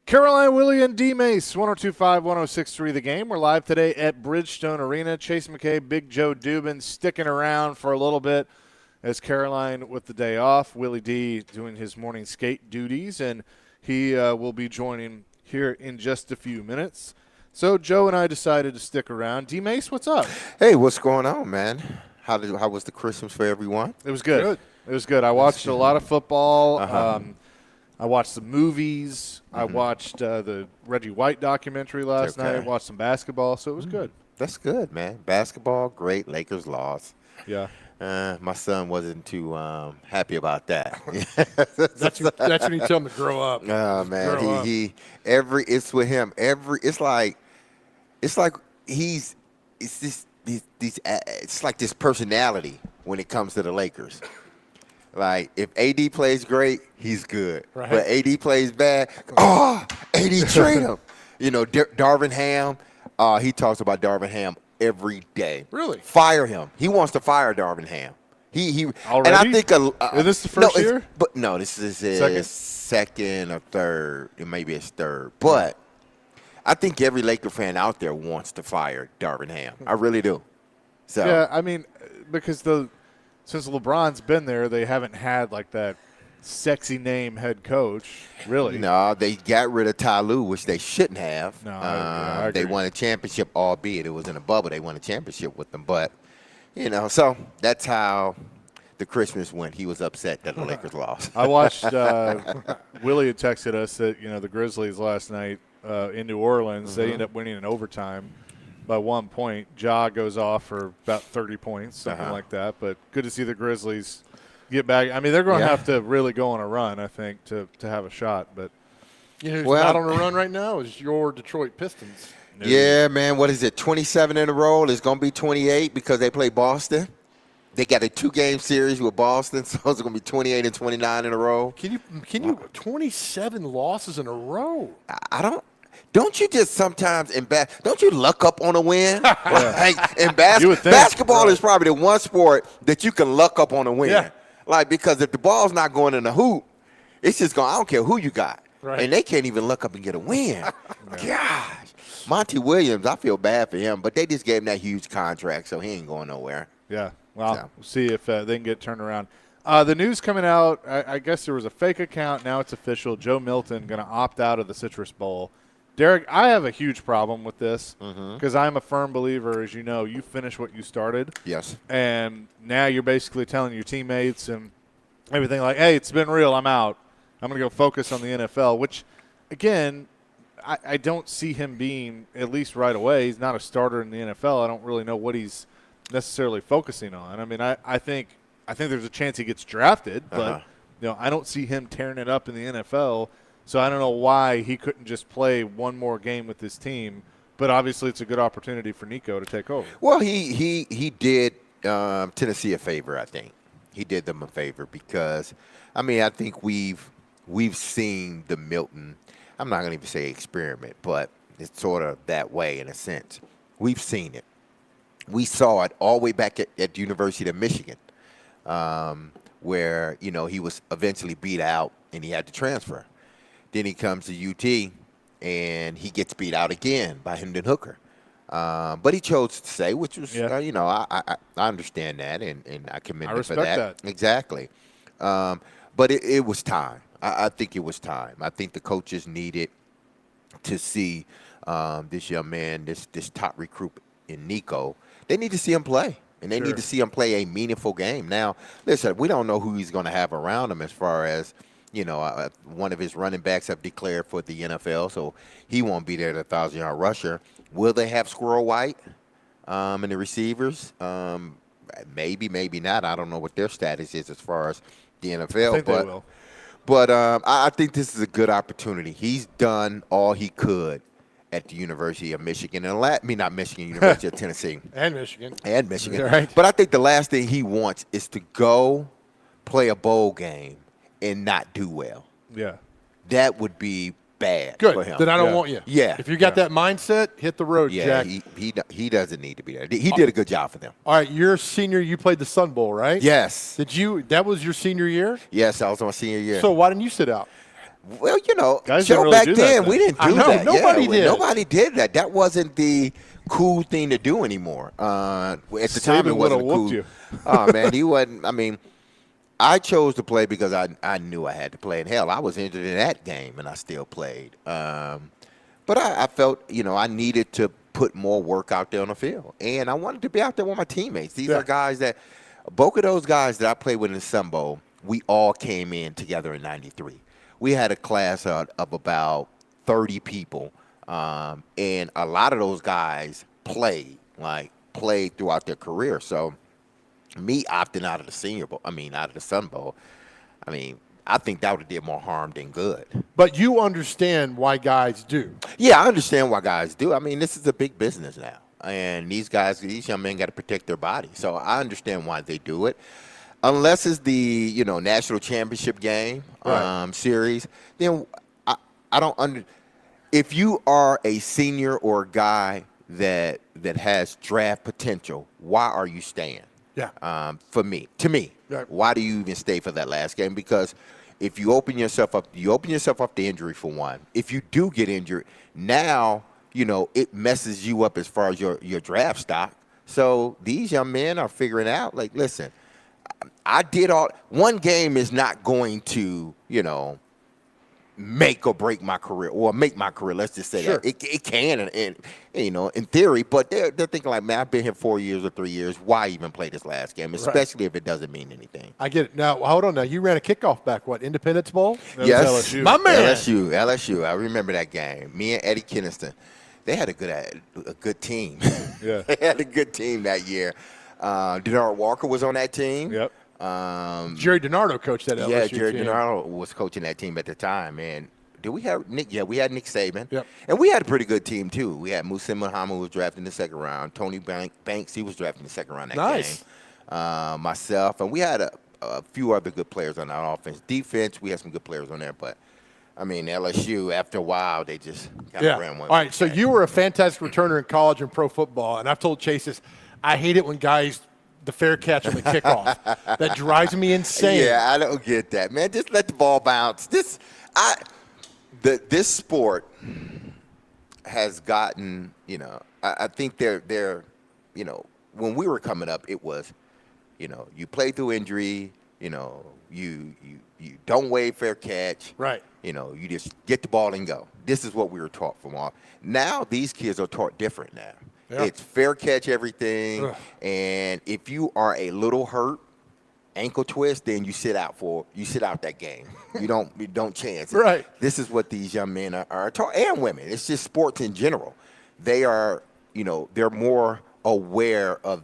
Caroline, Willy, and D-Mase, 102.5, 106.3 The Game. We're live today at Bridgestone Arena. Chase McKay, Big Joe Dubin sticking around for a little bit as Caroline with the day off. Willie D doing his morning skate duties, and he will be joining here in just a few minutes. So Joe and I decided to stick around. D-Mase, what's up? Hey, what's going on, man? How was the Christmas for everyone? It was good. It was good. I watched a lot of football. Uh-huh. I watched the movies. Mm-hmm. I watched the Reggie White documentary last night. I watched some basketball, so it was good. That's good, man. Basketball, great. Lakers lost. Yeah. My son wasn't too happy about that. That's when you tell him to grow up. Oh man, Grow up. it's with him. It's like it's like this personality when it comes to the Lakers. Like, if AD plays great, he's good. Right. But AD plays bad, AD trade him. You know, Darvin Ham, he talks about Darvin Ham every day. Really? Fire him. He wants to fire Darvin Ham. He Already? And I think Is this the first year? But no, this is his second or third. It may be his third. But I think every Laker fan out there wants to fire Darvin Ham. I really do. So Yeah, I mean, because since LeBron's been there, they haven't had like that sexy name head coach, really. No, they got rid of Ty Lue, which they shouldn't have. No, I they agree. won a championship, albeit it was in a bubble. They won a championship with them. But, so that's how the Christmas went. He was upset that the Lakers lost. I watched Willie had texted us that, the Grizzlies last night in New Orleans, they ended up winning in overtime by 1 point. Ja goes off for about 30 points, something like that. But good to see the Grizzlies get back. I mean, they're going to have to really go on a run, I think, to have a shot. But You know who's Well- not on a run right now is your Detroit Pistons. Yeah, man. What is it, 27 in a row? It's going to be 28 because they play Boston. They got a 2-game series with Boston, so it's going to be 28 and 29 in a row. Can you 27 losses in a row? Don't you just sometimes don't you luck up on a win? Like, in You would think. basketball is probably the one sport that you can luck up on a win. Yeah. Like, because if the ball's not going in the hoop, it's just going, I don't care who you got. Right. And they can't even luck up and get a win. Gosh. Monty Williams, I feel bad for him, but they just gave him that huge contract, so he ain't going nowhere. yeah, well, So. we'll see if they can get turned around. The news coming out, I guess there was a fake account. Now it's official. Joe Milton going to opt out of the Citrus Bowl. Derek, I have a huge problem with this because I'm a firm believer, as you know, you finish what you started. Yes. And now you're basically telling your teammates and everything like, hey, it's been real. I'm out. I'm going to go focus on the NFL, which, again, I don't see him being, at least right away, he's not a starter in the NFL. I don't really know what he's necessarily focusing on. I mean, I think there's a chance he gets drafted, but I don't see him tearing it up in the NFL. So I don't know why he couldn't just play one more game with his team. But obviously it's a good opportunity for Nico to take over. Well, he did Tennessee a favor, I think. He did them a favor because, I think we've seen the Milton, I'm not going to even say experiment, but it's sort of that way in a sense. We've seen it. We saw it all the way back at the University of Michigan where, he was eventually beat out and he had to transfer. Then he comes to UT, and he gets beat out again by Hendon Hooker. But he chose to stay, which was, I understand that, and I commend him for respect that. Exactly. But it was time. I think it was time. I think the coaches needed to see this young man, this top recruit in Nico. They need to see him play, and they need to see him play a meaningful game. Now, listen, we don't know who he's going to have around him as far as, one of his running backs have declared for the NFL, so he won't be there at 1,000-yard rusher. Will they have Squirrel White and the receivers? Maybe, maybe not. I don't know what their status is as far as the NFL. I think they will. But I think this is a good opportunity. He's done all he could at the University of Michigan. Not Michigan, University of Tennessee. And Michigan. And Michigan. Right. But I think the last thing he wants is to go play a bowl game and not do well. Yeah. That would be bad Good. for him. Then I don't Yeah. want you. Yeah. If you got that mindset, hit the road, Yeah, Jack. he doesn't need to be there. He did a good job for them. All right, your senior, you played the Sun Bowl, right? Yes. That was your senior year? Yes, I was on my senior year. So why didn't you sit out? Well, Guys didn't Joe, really back do that then, then. we didn't I do know, that. nobody did. Nobody did that. That wasn't the cool thing to do anymore. At the time, it Saban would've wasn't cool. whooped you. Oh, man, he wasn't. I mean, I chose to play because I knew I had to play. And, hell, I was injured in that game, and I still played. But I felt, I needed to put more work out there on the field. And I wanted to be out there with my teammates. These are guys that – both of those guys that I played with in the Sun Bowl, we all came in together in 93. We had a class of about 30 people, and a lot of those guys played throughout their career. So me opting out of the out of the Sun Bowl, I think that would have did more harm than good. But you understand why guys do. Yeah, I understand why guys do. This is a big business now. And these young men got to protect their body. So I understand why they do it. Unless it's the, national championship game series, then I don't if you are a senior or a guy that has draft potential, why are you staying? Yeah. To me, Right. why do you even stay for that last game? Because if you open yourself up to injury for one. If you do get injured, now, it messes you up as far as your draft stock. So these young men are figuring out, like, listen, one game is not going to, make or break my career or make my career. Let's just say that it can, and in theory, but they're thinking like, man, I've been here 4 years or 3 years. Why even play this last game, especially if it doesn't mean anything? I get it. Now, hold on. Now, you ran a kickoff back, Independence Bowl? That Yes, was LSU. My man. LSU. I remember that game. Me and Eddie Kenniston, they had a good team. Yeah. They had a good team that year. Denard Walker was on that team. Yep. Jerry DiNardo coached that LSU Yeah, Jerry team. DiNardo was coaching that team at the time. And did we have Nick? Yeah, we had Nick Saban. Yep. And we had a pretty good team, too. We had Musa Muhammad, who was drafted in the second round. Tony Banks, he was drafted in the second round that Nice. game. Myself. And we had a few other good players on our offense. Defense, we had some good players on there. But, LSU, after a while, they just kind of ran one. All right, so you were a fantastic returner in college and pro football. And I've told Chase this. I hate it when guys – the fair catch on the kickoff. That drives me insane. Yeah, I don't get that, man. Just let the ball bounce. This sport has gotten, I think they're, when we were coming up, it was, you play through injury, you don't waive fair catch. Right. You just get the ball and go. This is what we were taught from all. Now these kids are taught different now. Yeah. It's fair catch everything, Ugh. and if you are a little hurt, ankle twist, then you sit out that game. You don't chance it. Right. This is what these young men are taught, and women. It's just sports in general. They are, they're more aware of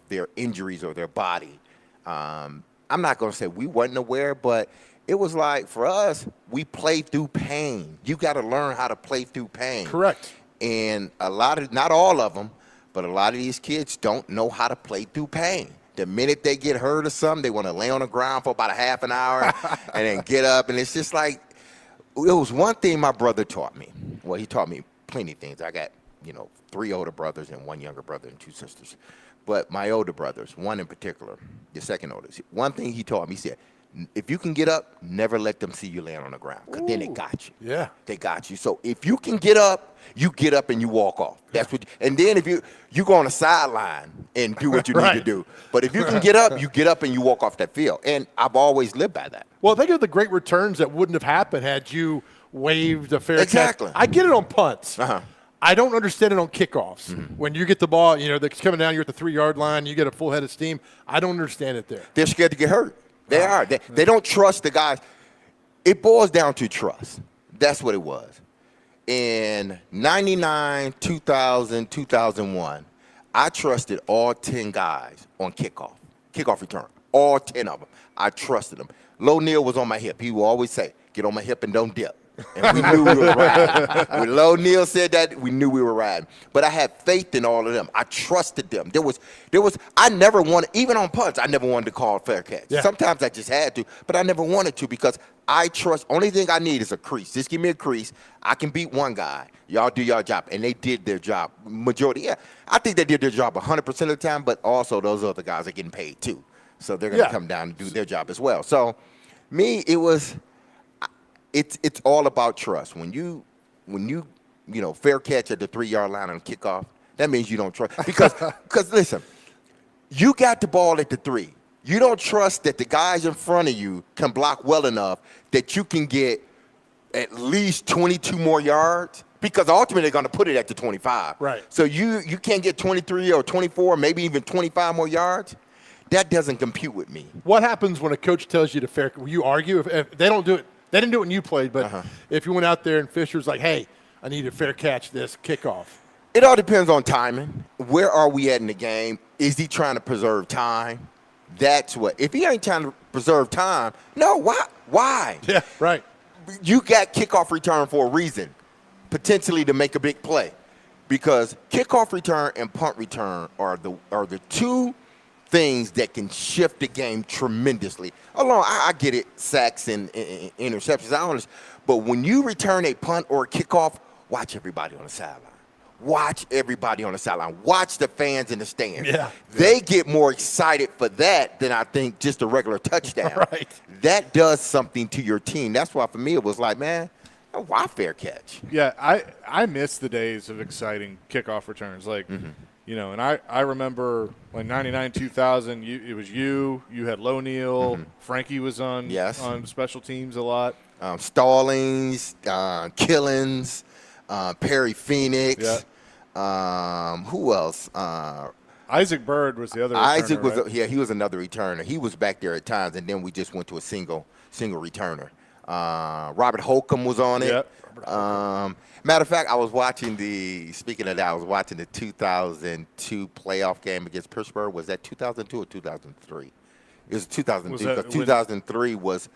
their injuries or their body. I'm not going to say we wasn't aware, but it was like for us, we played through pain. You got to learn how to play through pain. Correct. And not all of them, but a lot of these kids don't know how to play through pain. The minute they get hurt or something, they want to lay on the ground for about a half an hour and then get up. And it's just like, it was one thing my brother taught me. Well, he taught me plenty of things. I got, 3 older brothers and 1 younger brother and 2 sisters. But my older brothers, one in particular, the second oldest, one thing he taught me, he said, if you can get up, never let them see you laying on the ground, because then they got you. Yeah. They got you. So if you can get up and you walk off. That's what. And then if you go on the sideline and do what you need to do. But if you can get up and you walk off that field. And I've always lived by that. Well, think of the great returns that wouldn't have happened had you waived a fair Exactly. catch. I get it on punts. Uh-huh. I don't understand it on kickoffs. When you get the ball, that's coming down, you're at the 3-yard line, you get a full head of steam. I don't understand it there. They're scared to get hurt. They are. They don't trust the guys. It boils down to trust. That's what it was. In 99, 2000, 2001, I trusted all 10 guys on kickoff return. All 10 of them. I trusted them. Lo Neal was on my hip. He would always say, get on my hip and don't dip. And we knew we were riding. When Lo Neal said that, we knew we were riding. But I had faith in all of them. I trusted them. I never wanted, even on punts, I never wanted to call fair catch. Yeah. Sometimes I just had to, but I never wanted to because I trust, only thing I need is a crease. Just give me a crease. I can beat one guy. Y'all do your job. And they did their job. Majority, yeah. I think they did their job 100% of the time, but also those other guys are getting paid too. So they're going to come down and do their job as well. So me, it was it's all about trust. When you fair catch at the 3-yard line on kickoff, that means you don't trust. Because listen, you got the ball at the 3. You don't trust that the guys in front of you can block well enough that you can get at least 22 more yards, because ultimately they're going to put it at the 25. Right. So you can't get 23 or 24, maybe even 25 more yards. That doesn't compute with me. What happens when a coach tells you to fair? Will you argue if they don't do it? They didn't do it when you played, but if you went out there and Fisher's like, "Hey, I need to fair catch this kickoff." It all depends on timing. Where are we at in the game? Is he trying to preserve time? That's what. If he ain't trying to preserve time, no. Why? Yeah, right. You got kickoff return for a reason, potentially to make a big play, because kickoff return and punt return are the two things that can shift the game tremendously. I get it, sacks and interceptions, I understand, but when you return a punt or a kickoff, watch everybody on the sideline. Watch everybody on the sideline. Watch the fans in the stands. Yeah. They get more excited for that than I think just a regular touchdown. Right. That does something to your team. That's why for me it was like, man, why fair catch? Yeah, I miss the days of exciting kickoff returns. Like, you know, and I remember like 99, 2000, it was you had Loneal, Frankie was on special teams a lot. Stallings, Killins, Perry Phoenix. Yeah. Who else? Isaac Bird was the other returner, Isaac was right? he was another returner. He was back there at times, and then we just went to a single returner. Robert Holcomb was on it. Yep. Matter of fact, I was watching the 2002 playoff game against Pittsburgh. Was that 2002 or 2003? It was 2002. Because 2003 was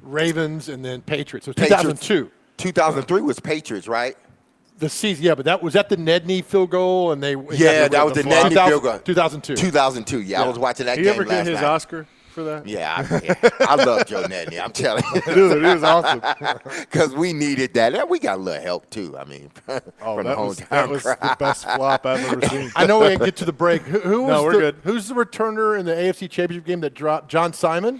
Ravens and then Patriots. So Patriots. 2002. 2003 was Patriots, right? The season, yeah, but that was that the Nedney field goal, and they that was the Nedney field goal. 2002. 2002, yeah. I was watching that Did game he ever last get his night. Oscar for that? Yeah, I love Joe Nedney. I'm telling you, Dude, it was awesome. because we needed that. And we got a little help too. I mean, from the hometown that was crowd. the best flop I've ever seen. I know we didn't get to the break. We're good. Who's the returner in the AFC Championship game that dropped? John Simon?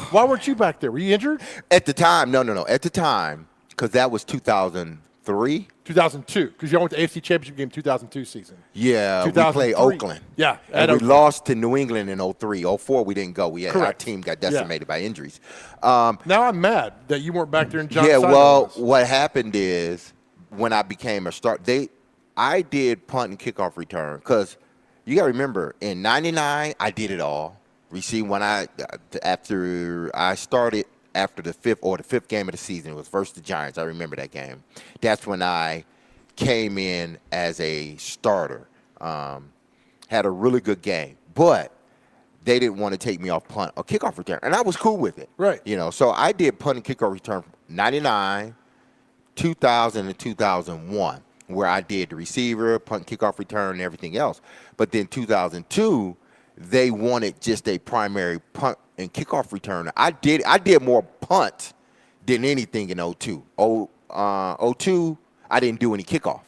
Why weren't you back there? Were you injured? At the time, no. At the time, because that was 2003. 2002, because you went to AFC Championship game 2002 season. Yeah, we 2003. played Oakland. Yeah. And we lost to New England in 03. 04, we didn't go. Our Correct. team got decimated by injuries. Now I'm mad that you weren't back there in John Yeah, Simon well, was. what happened is when I became a I did punt and kickoff return, because you got to remember, in 99, I did it all. After I started after the fifth game of the season, it was versus the Giants. I remember that game. That's when I came in as a starter. Had a really good game, but they didn't want to take me off punt or kickoff return, and I was cool with it. Right. You know, so I did punt and kickoff return from 99, 2000, and 2001, where I did the receiver, punt, kickoff return, and everything else. But then 2002, they wanted just a primary punt and kickoff returner. I did more punt than anything in 02. 02, I didn't do any kickoff.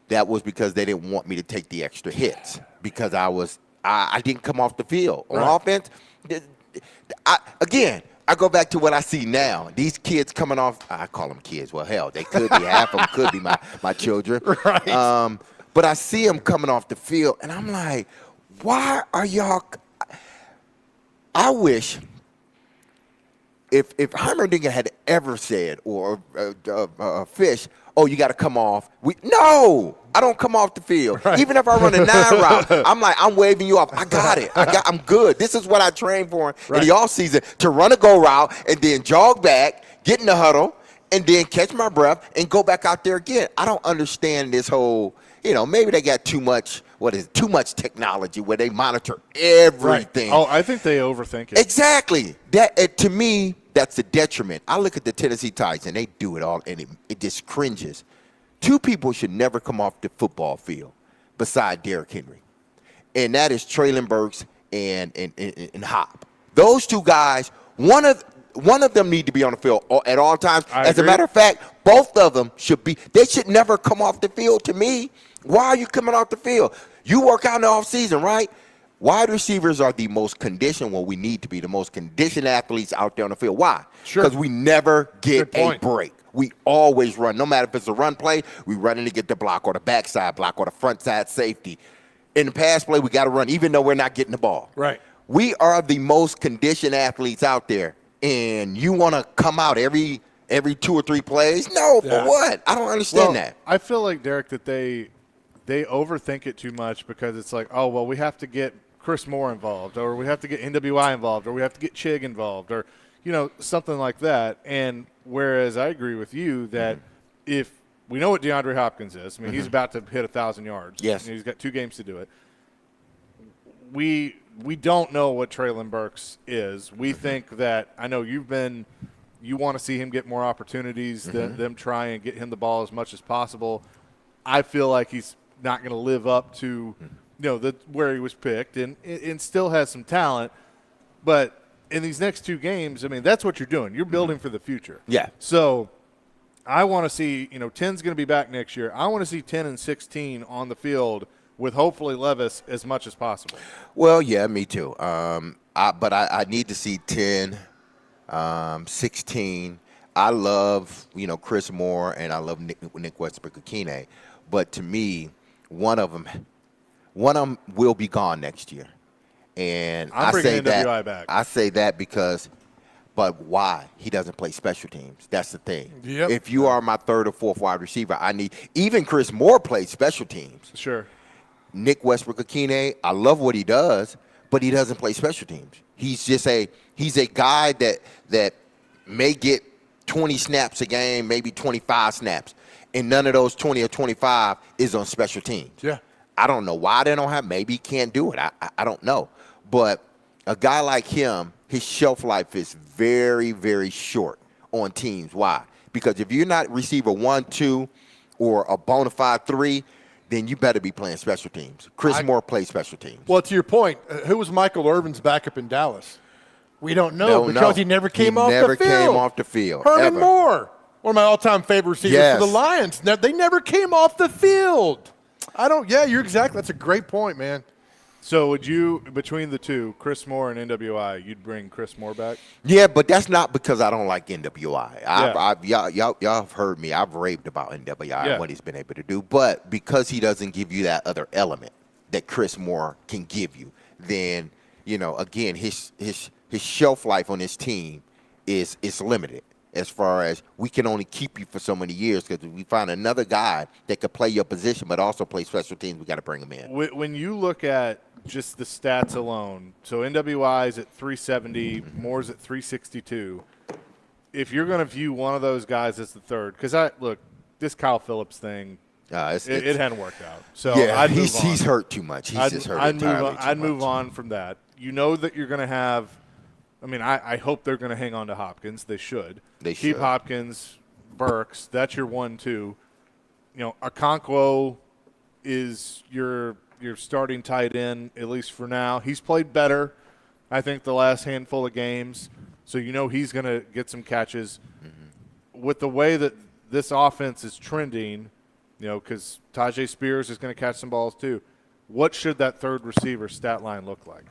That was because they didn't want me to take the extra hits, because I didn't come off the field. On offense, I go back to what I see now. These kids coming off, I call them kids. Well, hell, they could be. Half of them could be my children. Right. But I see them coming off the field, and I'm like, why are y'all I wish if Heimerdinger had ever said, or Fish, oh, you got to come off. No, I don't come off the field. Right. Even if I run a 9 route, I'm like, I'm waving you off. I got it. I'm good. This is what I trained for in the offseason, to run a go route and then jog back, get in the huddle, and then catch my breath and go back out there again. I don't understand this whole, maybe they got too much technology where they monitor everything. Right. Oh, I think they overthink it. Exactly. To me, that's a detriment. I look at the Tennessee Titans, and they do it all, and it just cringes. 2 people should never come off the football field beside Derrick Henry, and that is Traylon Burks and Hop. Those 2 guys, one of them need to be on the field at all times. As a matter of fact, both of them they should never come off the field to me. Why are you coming off the field? You work out in the offseason, right? Wide receivers are the most conditioned, we need to be the most conditioned athletes out there on the field. Why? Sure. Because we never get Good a point. break. We always run. No matter if it's a run play, we running to get the block or the backside block or the front side safety. In the pass play, we got to run even though we're not getting the ball. Right. We are the most conditioned athletes out there, and you want to come out every 2 or 3 plays? No, Yeah. for what? I don't understand that. I feel like, Derek, that they overthink it too much because it's like, oh, well, we have to get Chris Moore involved, or we have to get NWI involved, or we have to get Chig involved, or, something like that. And whereas I agree with you that if we know what DeAndre Hopkins is, I mean, he's about to hit 1,000 yards. Yes. He's got 2 games to do it. We don't know what Traylon Burks is. We think that, I know you want to see him get more opportunities, them try and get him the ball as much as possible. I feel like he's not going to live up to where he was picked, and still has some talent. But in these next 2 games, I mean, that's what you're doing. You're building for the future. Yeah. So I want to see, 10's going to be back next year. I want to see 10 and 16 on the field with hopefully Levis as much as possible. Well, yeah, me too. But I need to see 10, 16. I love, Chris Moore, and I love Nick Westbrook-Akine. But to me, one of them will be gone next year. And I'm bringing NWI back. I say that because, but why? He doesn't play special teams. That's the thing. Yep. If you are my 3rd or 4th wide receiver, even Chris Moore plays special teams. Sure. Nick Westbrook-Akine, I love what he does, but he doesn't play special teams. He's a guy that may get 20 snaps a game, maybe 25 snaps, and none of those 20 or 25 is on special teams. Yeah. I don't know why they don't have. Maybe he can't do it. I don't know. But a guy like him, his shelf life is very, very short on teams. Why? Because if you're not receiver 1, 2, or a bona fide 3, then you better be playing special teams. Chris Moore plays special teams. Well, to your point, who was Michael Irvin's backup in Dallas? We don't know because he never came off the field. Never came off the field. Herman ever. Moore, one of my all-time favorite receivers for the Lions. They never came off the field. Yeah, you're exactly. That's a great point, man. So would you, between the 2, Chris Moore and NWI, you'd bring Chris Moore back? Yeah, but that's not because I don't like NWI. Yeah. Y'all have heard me. I've raved about NWI and what he's been able to do. But because he doesn't give you that other element that Chris Moore can give you, then, again, his shelf life on this team is limited. As far as we can only keep you for so many years, because if we find another guy that could play your position but also play special teams, we got to bring him in. When you look at just the stats alone, so NWI is at 370, Moore's at 362. If you're going to view one of those guys as the 3rd, because this Kyle Phillips thing, it hadn't worked out. So yeah, I'd move on. He's hurt too much. He's just hurt entirely too much. I'd move on from that. You know that you're going to have. I mean, I hope they're going to hang on to Hopkins. They should. Keep Hopkins, Burks. That's your 1-2. Okonkwo is your starting tight end, at least for now. He's played better, I think, the last handful of games. So he's going to get some catches. Mm-hmm. With the way that this offense is trending, because Tajay Spears is going to catch some balls too, what should that 3rd receiver stat line look like?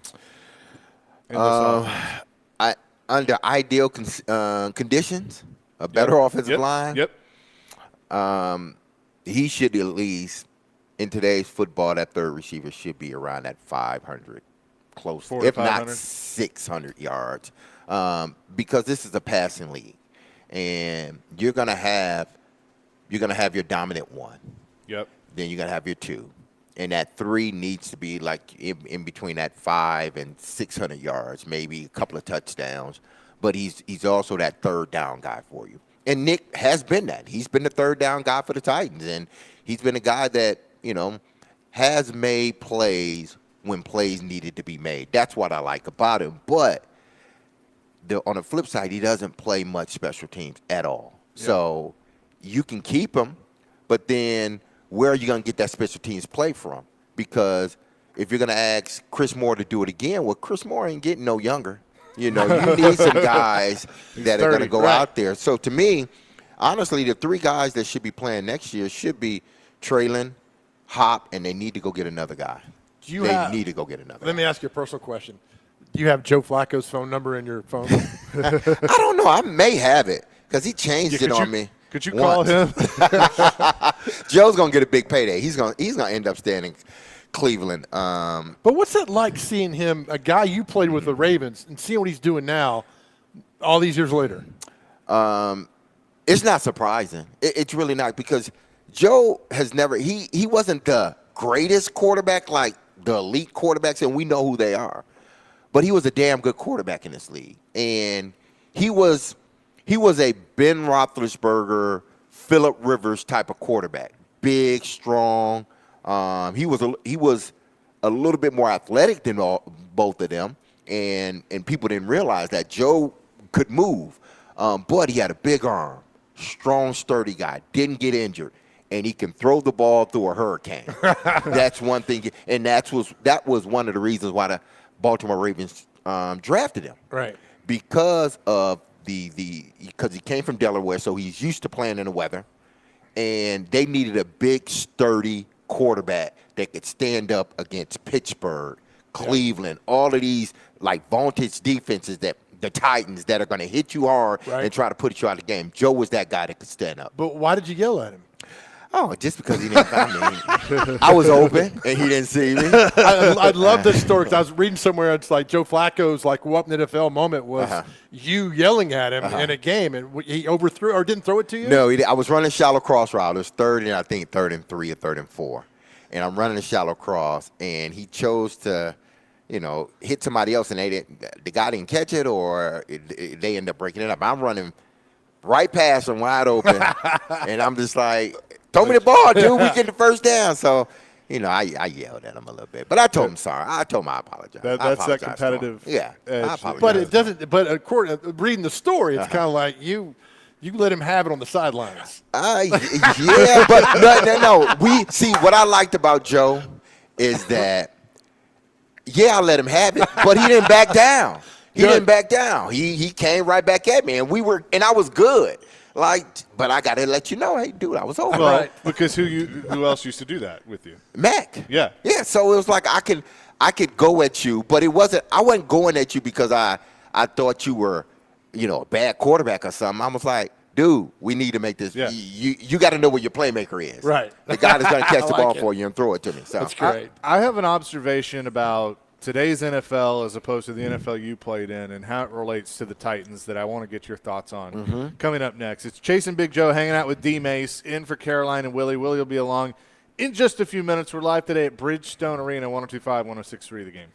Under ideal conditions, a better offensive line. Yep. He should at least, in today's football, that 3rd receiver should be around that 500, close, if not 600 yards, because this is a passing league, and you're gonna have your dominant 1. Yep. Then you're gonna have your 2. And that 3 needs to be like in between that 500 and 600 yards, maybe a couple of touchdowns. But he's also that 3rd down guy for you. And Nick has been that. He's been the 3rd down guy for the Titans. And he's been a guy that, has made plays when plays needed to be made. That's what I like about him. But on the flip side, he doesn't play much special teams at all. Yeah. So you can keep him, but then where are you going to get that special teams play from? Because if you're going to ask Chris Moore to do it again, well, Chris Moore ain't getting no younger. You need some guys that are going to go out there. So to me, honestly, the 3 guys that should be playing next year should be Traylon, Hop, and they need to go get another guy. They need to go get another. Let me ask you a personal question. Do you have Joe Flacco's phone number in your phone? I don't know. I may have it because he changed it on me. Could you call him? Joe's gonna get a big payday. He's gonna end up staying in Cleveland. But what's it like seeing him, a guy you played with the Ravens, and seeing what he's doing now, all these years later? It's not surprising. It's really not, because Joe has never. He wasn't the greatest quarterback like the elite quarterbacks, and we know who they are. But he was a damn good quarterback in this league, and he was a Ben Roethlisberger, Phillip Rivers type of quarterback. Big, strong. He was a little bit more athletic than both of them, and people didn't realize that Joe could move, but he had a big arm, strong, sturdy guy. Didn't get injured, and he can throw the ball through a hurricane. That's one thing, and that was one of the reasons why the Baltimore Ravens drafted him. Right. Because of because he came from Delaware, so he's used to playing in the weather, and they needed a big, sturdy quarterback that could stand up against Pittsburgh, Cleveland, all of these like vantage defenses, that the Titans, that are going to hit you hard and try to put you out of the game. Joe was that guy that could stand up. But why did you yell at him? Oh, just because he didn't find me. I was open, and he didn't see me. I love this story, because I was reading somewhere, it's like Joe Flacco's like what an NFL moment was you yelling at him in a game, and he overthrew or didn't throw it to you? No, I was running shallow cross route. It was third and 3 or 3rd and 4. And I'm running a shallow cross, and he chose to, hit somebody else, and the guy didn't catch it, or they end up breaking it up. I'm running right past him, wide open, and I'm just like, throw me the ball, dude. We get the first down. So, I yelled at him a little bit, but I told him sorry. I told him I apologize. That's that competitive. Yeah, edge. I apologize. But it doesn't. But according reading the story, it's kind of like you let him have it on the sidelines. Yeah, but no. We see what I liked about Joe is that, I let him have it, but he didn't back down. Didn't back down. He came right back at me, and I was good. But I got to let you know, hey, dude, I was over. Well, because who else used to do that with you? Mac. Yeah. Yeah, so it was like I could go at you, but I wasn't going at you because I thought you were, a bad quarterback or something. I was like, dude, we need to make this. Yeah. You got to know where your playmaker is. Right. The guy that's going to catch the ball it. for you and throw it to me. So That's great. I have an observation about today's NFL as opposed to the NFL you played in, and how it relates to the Titans that I want to get your thoughts on. Coming up next, it's Chase and Big Joe hanging out with D-Mase, in for Caroline and Willy. Willy will be along in just a few minutes. We're live today at Bridgestone Arena, 102.5, 106.3 The Game.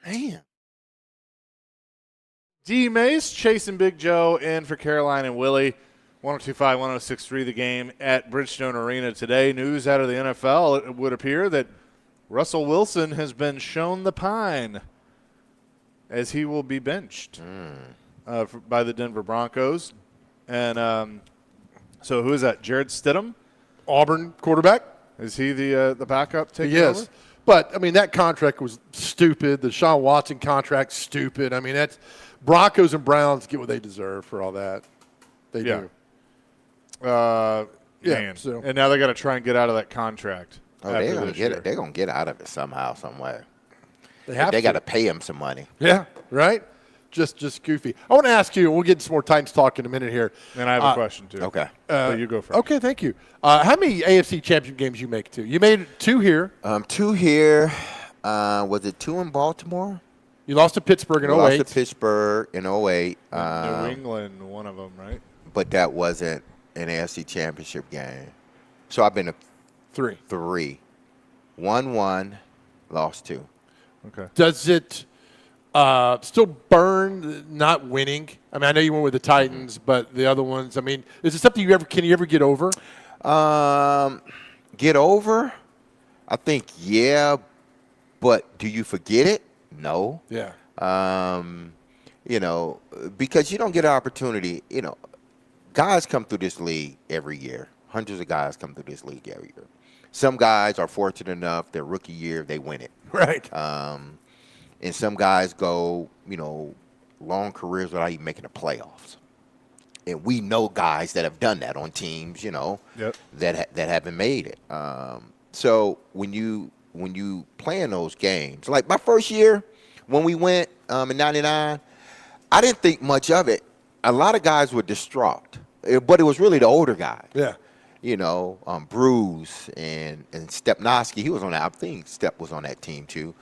Man. D-Mase chasing Big Joe in for Caroline and Willy. 102.5, 106.3 the game at Bridgestone Arena today. News out of the NFL, it would appear that Russell Wilson has been shown the pine as he will be benched by the Denver Broncos. And so who is that, Jared Stidham? Auburn quarterback. Is he the backup taking Yes. over? But, I mean, that contract was stupid. The Deshaun Watson contract, stupid. I mean, that's Broncos and Browns get what they deserve for all that. They do. Man. So. And now they got to try and get out of that contract. Oh, they're gonna get it. They're gonna get out of it somehow, some way. They got to pay him some money. Yeah, right. Just goofy. I want to ask you. We'll get into some more Titans talk in a minute here. And I have a question too. Okay. But you go first. Okay, thank you. How many AFC Championship games you make? You made 2 here. 2 here. Was it 2 in Baltimore? You lost to Pittsburgh in 08. Lost to Pittsburgh in 08. New England, one of them, right? But that wasn't an AFC Championship game. So I've been to 3. Won 1, lost 2. Okay. Does it still burn not winning? I mean, I know you went with the Titans, but the other ones, I mean, is it something can you ever get over? Get over? I think, yeah. But do you forget it? No. Yeah. Because you don't get an opportunity, guys come through this league every year. Hundreds of guys come through this league every year. Some guys are fortunate enough, their rookie year, they win it. Right. And some guys go, long careers without even making the playoffs. And we know guys that have done that on teams, that haven't made it. So when you play in those games, like my first year when we went in '99, I didn't think much of it. A lot of guys were distraught, but it was really the older guys. Yeah. Bruce and Stepnoski, he was on that. I think Step was on that team too.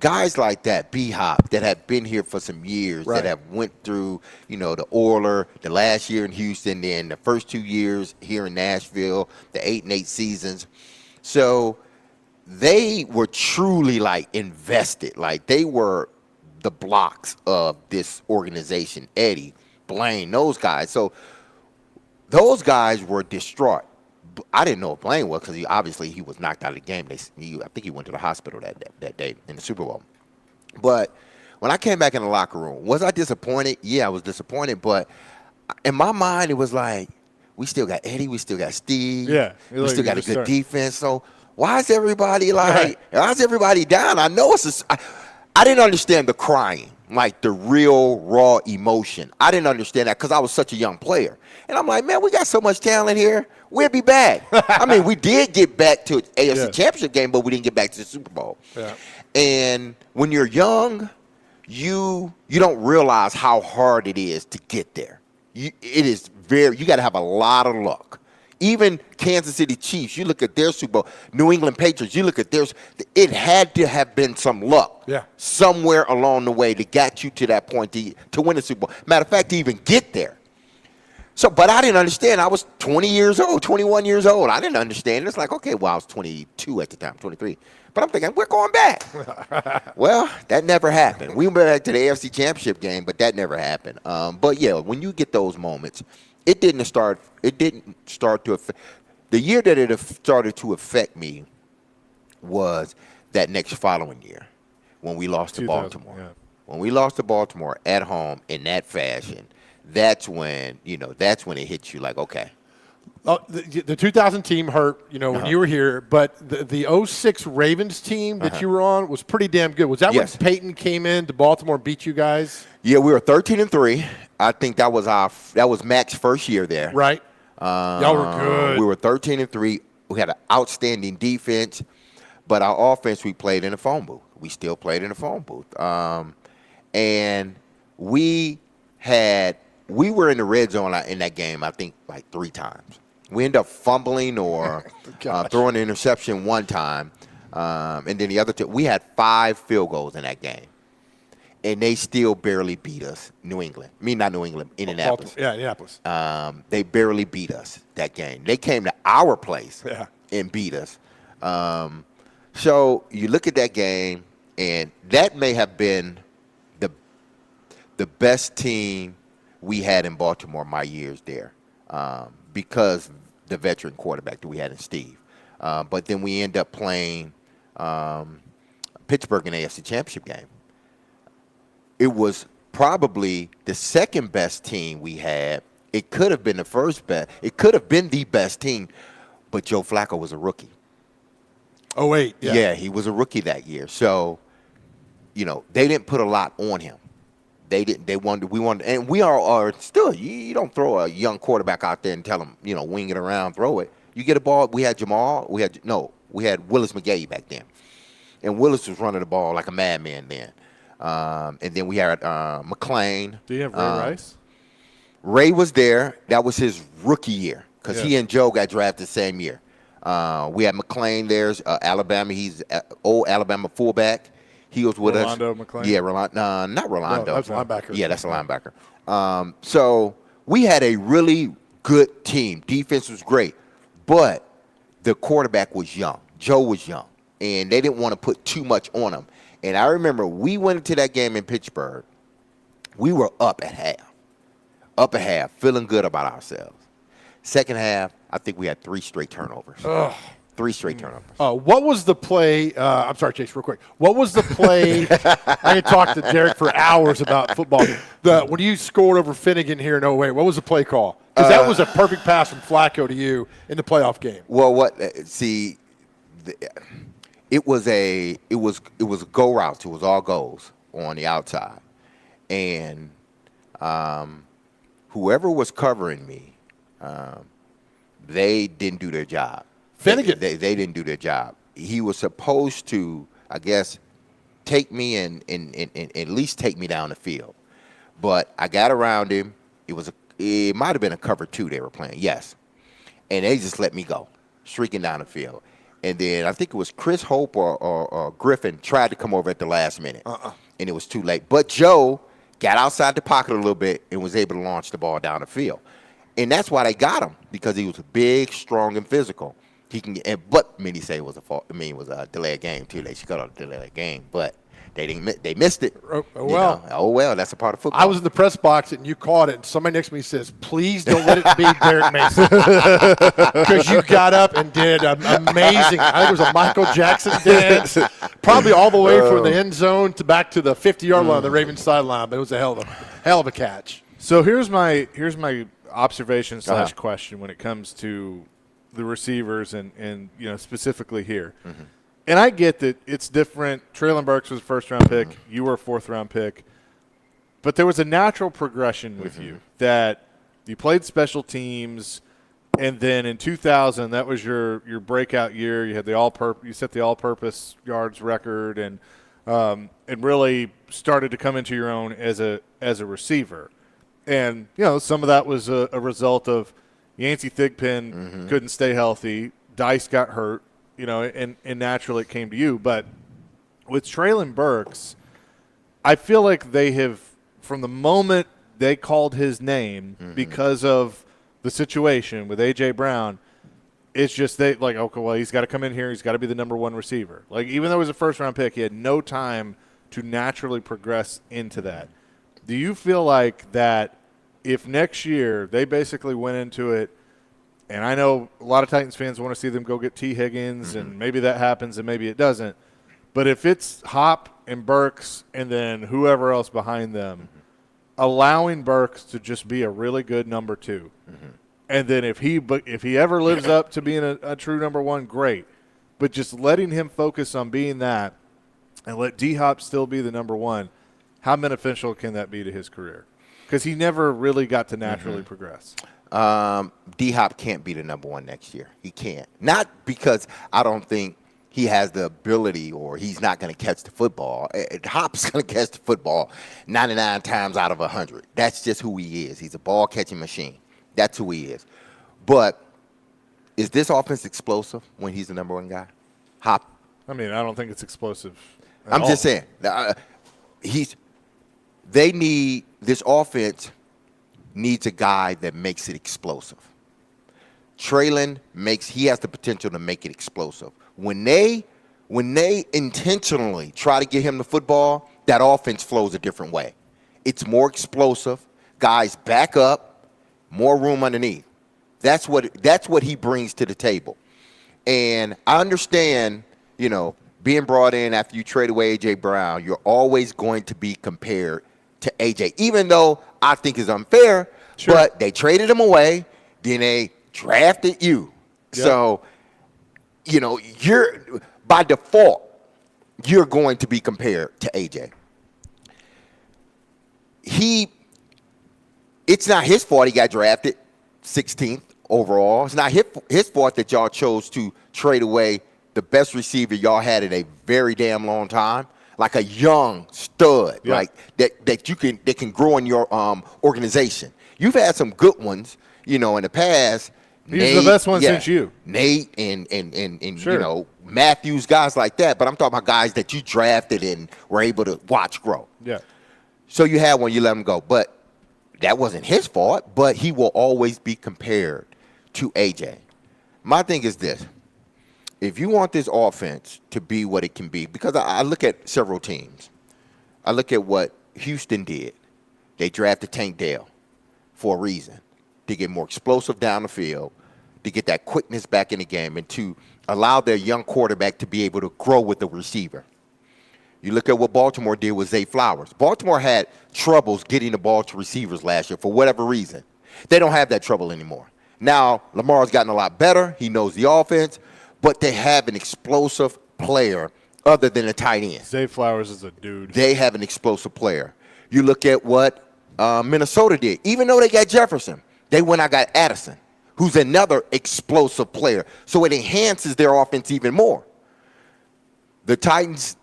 Guys like that, B-Hop, that have been here for some years, right, that have went through, the Oiler, the last year in Houston, then the first 2 years here in Nashville, the 8-8 seasons. So they were truly like invested. Like they were the blocks of this organization. Eddie, Blaine, those guys. So those guys were distraught. I didn't know if Blaine was because he was knocked out of the game. I think he went to the hospital that day in the Super Bowl. But when I came back in the locker room, was I disappointed? Yeah, I was disappointed. But in my mind, it was like, we still got Eddie, we still got Steve. Yeah, we still got a good defense. So why is everybody why is everybody down? I know I didn't understand the crying, like the real raw emotion. I didn't understand that because I was such a young player. And I'm like, man, we got so much talent here. We'll be back. I mean, we did get back to an AFC Championship game, but we didn't get back to the Super Bowl. Yeah. And when you're young, you don't realize how hard it is to get there. You got to have a lot of luck. Even Kansas City Chiefs, you look at their Super Bowl, New England Patriots, you look at theirs, it had to have been some luck somewhere along the way that got you to that point to win the Super Bowl. Matter of fact, to even get there. So, but I didn't understand. I was 20 years old, 21 years old. I didn't understand. It's like, okay, well, I was 22 at the time, 23. But I'm thinking, we're going back. Well, that never happened. We went back to the AFC Championship game, but that never happened. But, yeah, when you get those moments, it didn't start to affect. The year that it started to affect me was that next following year when we lost to Baltimore. Yeah. When we lost to Baltimore at home in that fashion, that's when it hits you like, okay. The 2000 team hurt, when you were here, but the 06 Ravens team that you were on was pretty damn good. Was that when Peyton came in to Baltimore and beat you guys? Yeah, we were 13-3. I think that was Mac's first year there. Right. Y'all were good. We were 13-3. We had an outstanding defense, but our offense we played in the phone booth. We still played in the phone booth. And we were in the red zone in that game, I think, like 3 times. We ended up fumbling or throwing an interception one time. And then the other 2, we had 5 field goals in that game. And they still barely beat us, New England. Not New England, Indianapolis. Yeah, Indianapolis. They barely beat us that game. They came to our place and beat us. So you look at that game, And that may have been the best team we had in Baltimore my years there, because the veteran quarterback that we had in Steve. But then we end up playing Pittsburgh in the AFC Championship game. It was probably the second best team we had. It could have been the first best. It could have been the best team, but Joe Flacco was a rookie. Oh, wait. Yeah, he was a rookie that year. So, they didn't put a lot on him. They didn't. We wanted, and we are still. You don't throw a young quarterback out there and tell him, wing it around, throw it. You get a ball. We had Jamal. We had Willis McGahee back then, and Willis was running the ball like a madman then. And then we had McClain. Do you have Ray Rice? Ray was there. That was his rookie year because he and Joe got drafted the same year. We had McClain. There's Alabama. He's old Alabama fullback. He was with Rolando us. McClain? Yeah, not Rolando. No, that's a linebacker. Yeah, that's a linebacker. So we had a really good team. Defense was great, but the quarterback was young. Joe was young, and they didn't want to put too much on him. And I remember we went into that game in Pittsburgh. We were up at half, feeling good about ourselves. Second half, I think we had 3 straight turnovers. Ugh. 3 straight turnovers. What was the play? I'm sorry, Chase, real quick. What was the play? I could talk to Derek for hours about football. When you scored over Finnegan here in 08, what was the play call? Because that was a perfect pass from Flacco to you in the playoff game. Well, it was a go routes. It was all goals on the outside, and whoever was covering me, they didn't do their job. Finnegan. They didn't do their job. He was supposed to, I guess, take me and at least take me down the field. But I got around him. It might have been a cover 2 they were playing, yes. And they just let me go, streaking down the field. And then I think it was Chris Hope or Griffin tried to come over at the last minute. And it was too late. But Joe got outside the pocket a little bit and was able to launch the ball down the field. And that's why they got him, because he was big, strong, and physical. He can, but many say it was it was a delayed game too. They should cut off the delayed game, but they missed it. Oh well, that's a part of football. I was in the press box and you caught it, and somebody next to me says, "Please don't let it be Derek Mason," because you got up and did amazing. I think it was a Michael Jackson dance, probably all the way from the end zone to back to the 50-yard line, the Ravens sideline. But it was a hell of a catch. So here's my observation / question when it comes to the receivers and specifically here. Mm-hmm. And I get that it's different. Traylon Burks was a first-round pick. Mm-hmm. You were a fourth-round pick. But there was a natural progression with you that you played special teams, and then in 2000, that was your breakout year. You had you set the all-purpose yards record, and really started to come into your own as a receiver. And some of that was a result of Yancey Thigpen couldn't stay healthy. Dice got hurt, and naturally it came to you. But with Traylon Burks, I feel like they have, from the moment they called his name because of the situation with A.J. Brown, it's just okay, well, he's got to come in here. He's got to be the number 1 receiver. Like, even though it was a first-round pick, he had no time to naturally progress into that. Do you feel like that if next year they basically went into it, and I know a lot of Titans fans want to see them go get T. Higgins, and maybe that happens and maybe it doesn't, but if it's Hop and Burks and then whoever else behind them, allowing Burks to just be a really good number 2, and then if he ever lives up to being a true number 1, great, but just letting him focus on being that and let D-Hop still be the number 1, how beneficial can that be to his career? Because he never really got to naturally progress. D-Hop can't be the number 1 next year. He can't. Not because I don't think he has the ability or he's not going to catch the football. Hop's going to catch the football 99 times out of 100. That's just who he is. He's a ball-catching machine. That's who he is. But is this offense explosive when he's the number 1 guy? Hop? I mean, I don't think it's explosive at I'm all. just saying. This offense needs a guy that makes it explosive. Traylon he has the potential to make it explosive. When they when they intentionally try to get him the football, that offense flows a different way. It's more explosive. Guys back up, more room underneath. That's what he brings to the table. And I understand, being brought in after you trade away A.J. Brown, you're always going to be compared to A.J., even though I think it's unfair, Sure. But they traded him away, then they drafted you. Yep. So, you're by default, you're going to be compared to A.J. It's not his fault he got drafted 16th overall. It's not his fault that y'all chose to trade away the best receiver y'all had in a very damn long time, like a young stud, Yeah. like that can grow in your organization. You've had some good ones, in the past. He's the best one since you. Nate and Sure. Matthews, guys like that. But I'm talking about guys that you drafted and were able to watch grow. Yeah. So you had one, you let him go. But that wasn't his fault, but he will always be compared to A.J. My thing is this. If you want this offense to be what it can be, because I look at several teams. I look at what Houston did. They drafted Tank Dell for a reason, to get more explosive down the field, to get that quickness back in the game, and to allow their young quarterback to be able to grow with the receiver. You look at what Baltimore did with Zay Flowers. Baltimore had troubles getting the ball to receivers last year for whatever reason. They don't have that trouble anymore. Now, Lamar's gotten a lot better. He knows the offense, but they have an explosive player other than a tight end. Zay Flowers is a dude. They have an explosive player. You look at what Minnesota did. Even though they got Jefferson, they went out and got Addison, who's another explosive player. So it enhances their offense even more. The Titans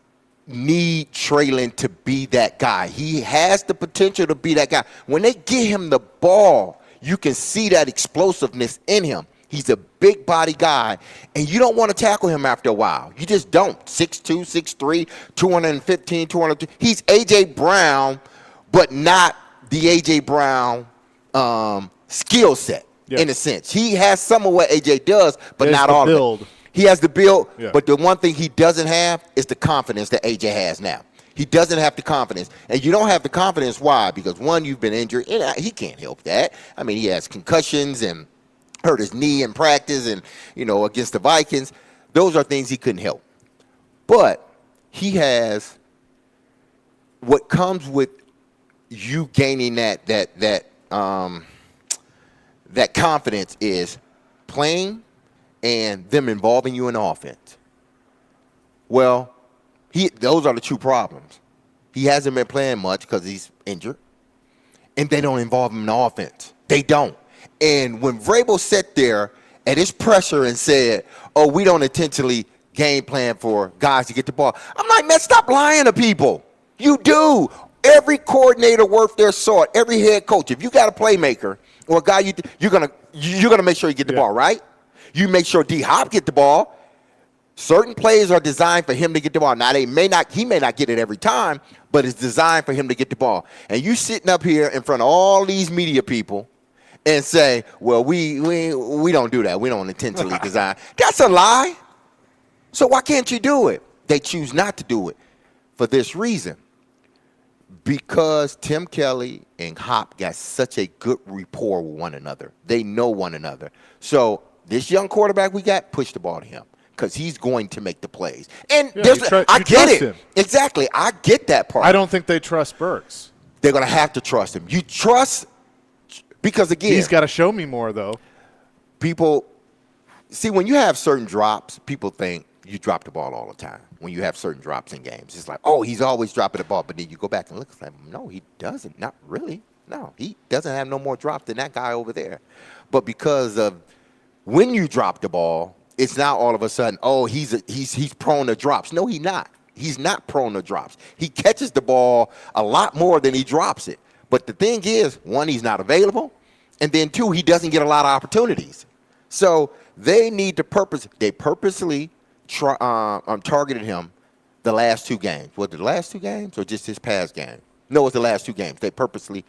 need Traylon to be that guy. He has the potential to be that guy. When they get him the ball, you can see that explosiveness in him. He's a big body guy, and you don't want to tackle him after a while. You just don't. 6'2", 6'3", 215, 200. He's A.J. Brown, but not the A.J. Brown skill set, in a sense. He has some of what A.J. does, but not all of it. He has the build, but the one thing he doesn't have is the confidence that A.J. has now. He doesn't have the confidence. And you don't have the confidence. Why? Because, one, you've been injured. And he can't help that. I mean, he has concussions and hurt his knee in practice and, against the Vikings. Those are things he couldn't help. But he has what comes with you gaining that confidence is playing and them involving you in the offense. Well, those are the two problems. He hasn't been playing much because he's injured, and they don't involve him in the offense. They don't. And when Vrabel sat there at his pressure and said, oh, we don't intentionally game plan for guys to get the ball, I'm like, man, stop lying to people. You do. Every coordinator worth their salt, every head coach, if you got a playmaker or a guy, you're gonna make sure you get the ball, right? You make sure D-Hop get the ball. Certain plays are designed for him to get the ball. Now, he may not get it every time, but it's designed for him to get the ball. And you sitting up here in front of all these media people and say, well, we don't do that. We don't intentionally design. That's a lie. So why can't you do it? They choose not to do it for this reason. Because Tim Kelly and Hop got such a good rapport with one another. They know one another. So this young quarterback we got, push the ball to him because he's going to make the plays. And I get it. Him. Exactly. I get that part. I don't think they trust Burks. They're going to have to trust him. You trust because, again. He's got to show me more, though. People, see, when you have certain drops, people think you drop the ball all the time. When you have certain drops in games, it's like, oh, he's always dropping the ball. But then you go back and look, it's like, no, he doesn't. Not really. No, he doesn't have no more drops than that guy over there. But because of when you drop the ball, it's now all of a sudden, oh, he's prone to drops. No, he's not. He's not prone to drops. He catches the ball a lot more than he drops it. But the thing is, one, he's not available, and then two, he doesn't get a lot of opportunities. So they need to purposely targeted him the last two games. Was it the last two games or just his past game? No, it was the last two games. They purposely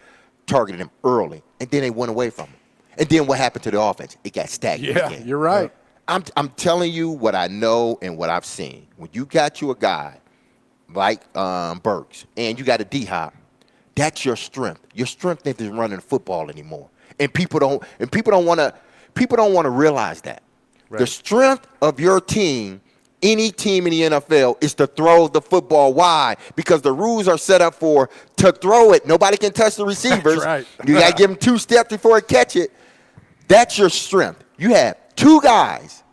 targeted him early, and then they went away from him. And then what happened to the offense? It got stagnant again. You're right. I'm telling you what I know and what I've seen. When you got you a guy like Burks and you got a D-Hop, that's your strength. Your strength isn't running football anymore, and people don't want to realize that. Right. The strength of your team, any team in the NFL, is to throw the football. Why? Because the rules are set up to throw it. Nobody can touch the receivers. That's right. You got to give them 2 steps before it catch it. That's your strength. You have 2 guys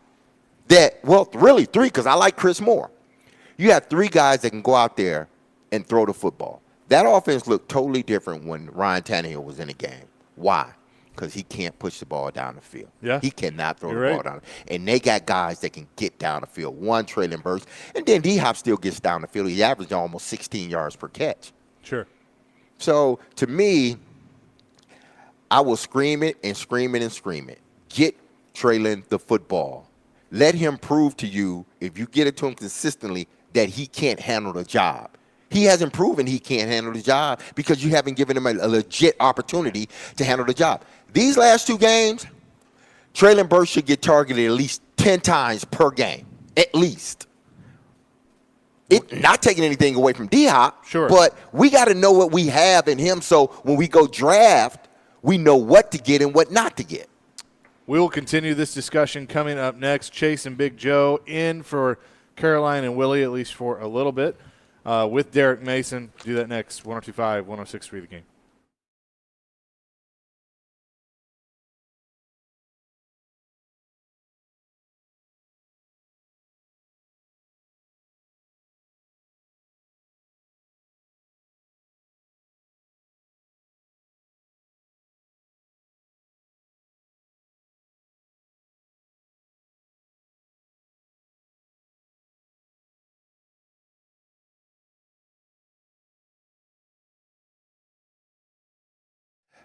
really 3, because I like Chris Moore. You have 3 guys that can go out there and throw the football. That offense looked totally different when Ryan Tannehill was in the game. Why? Because he can't push the ball down the field. Yeah. He cannot throw You're the right. ball down. And they got guys that can get down the field. One, Traylon Burks. And then D-Hop still gets down the field. He averaged almost 16 yards per catch. Sure. So, to me, I will scream it and scream it and scream it. Get Traylon the football. Let him prove to you, if you get it to him consistently, that he can't handle the job. He hasn't proven he can't handle the job because you haven't given him a legit opportunity to handle the job. These last 2 games, Traylon Burks should get targeted at least 10 times per game, at least. Not taking anything away from D-Hop, Sure. but we got to know what we have in him so when we go draft, we know what to get and what not to get. We will continue this discussion coming up next. Chase and Big Joe in for Caroline and Willie, at least for a little bit, with Derek Mason. Do that next. 102.5, 106.3 The Game.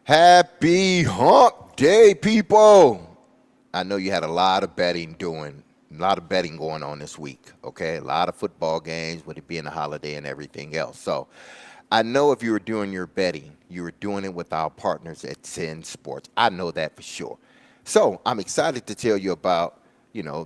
Happy hump day, people. I know you had a lot of betting going on this week, okay? A lot of football games with it being a holiday and everything else. So I know if you were doing your betting, you were doing it with our partners at Zen Sports. I know that for sure. So I'm excited to tell you about,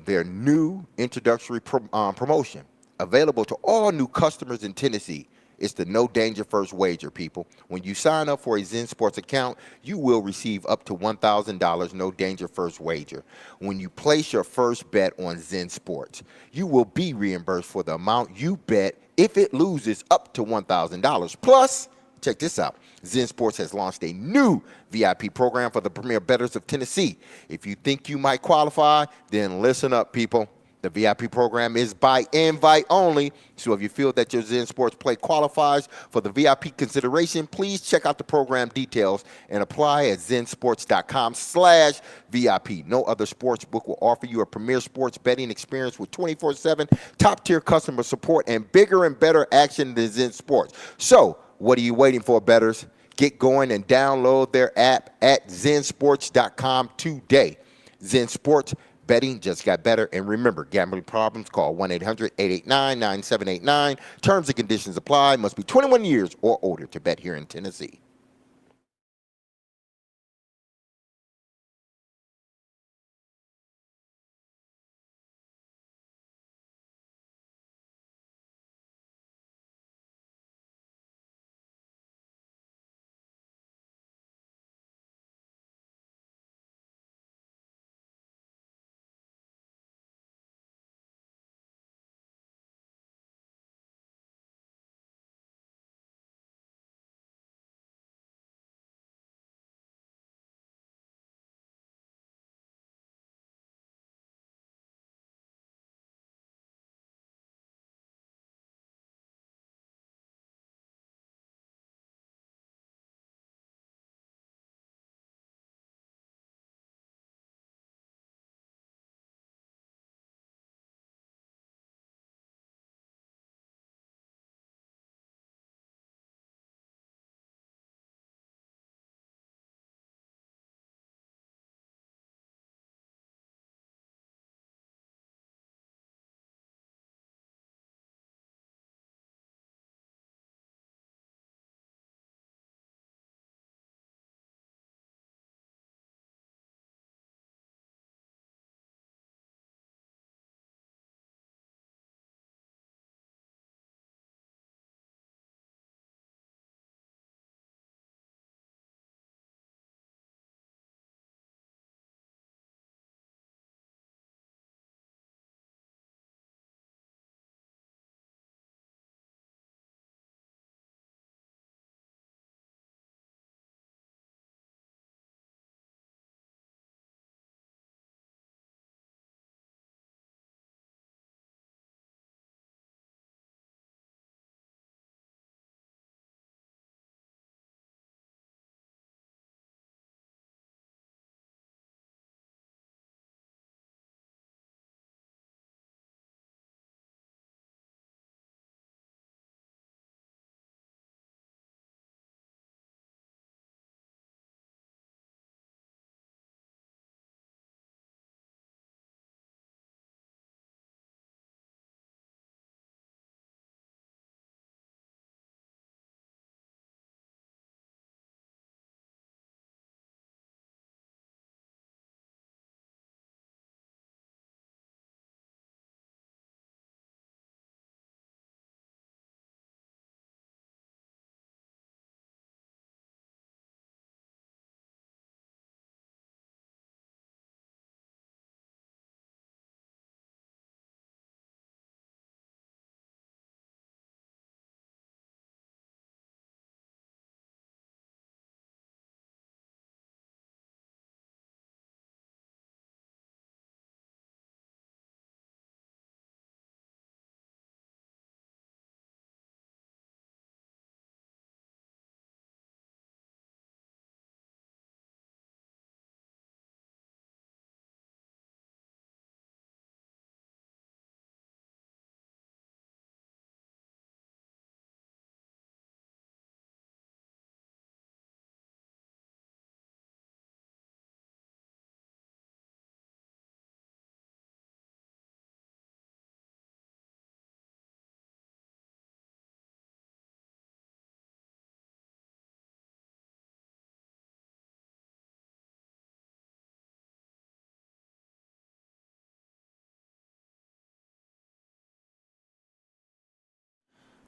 their new introductory promotion available to all new customers in Tennessee. It's the No Danger First Wager, people. When you sign up for a Zen Sports account, you will receive up to $1,000 No Danger First Wager. When you place your first bet on Zen Sports, you will be reimbursed for the amount you bet if it loses up to $1,000. Plus, check this out. Zen Sports has launched a new VIP program for the premier bettors of Tennessee. If you think you might qualify, then listen up, people. The VIP program is by invite only, so if you feel that your Zen Sports play qualifies for the VIP consideration, please check out the program details and apply at zensports.com/VIP. No other sports book will offer you a premier sports betting experience with 24/7 top-tier customer support and bigger and better action than Zen Sports. So, what are you waiting for, bettors? Get going and download their app at zensports.com today. Zen Sports. Betting just got better. And remember, gambling problems, call 1-800-889-9789. Terms and conditions apply. Must be 21 years or older to bet here in Tennessee.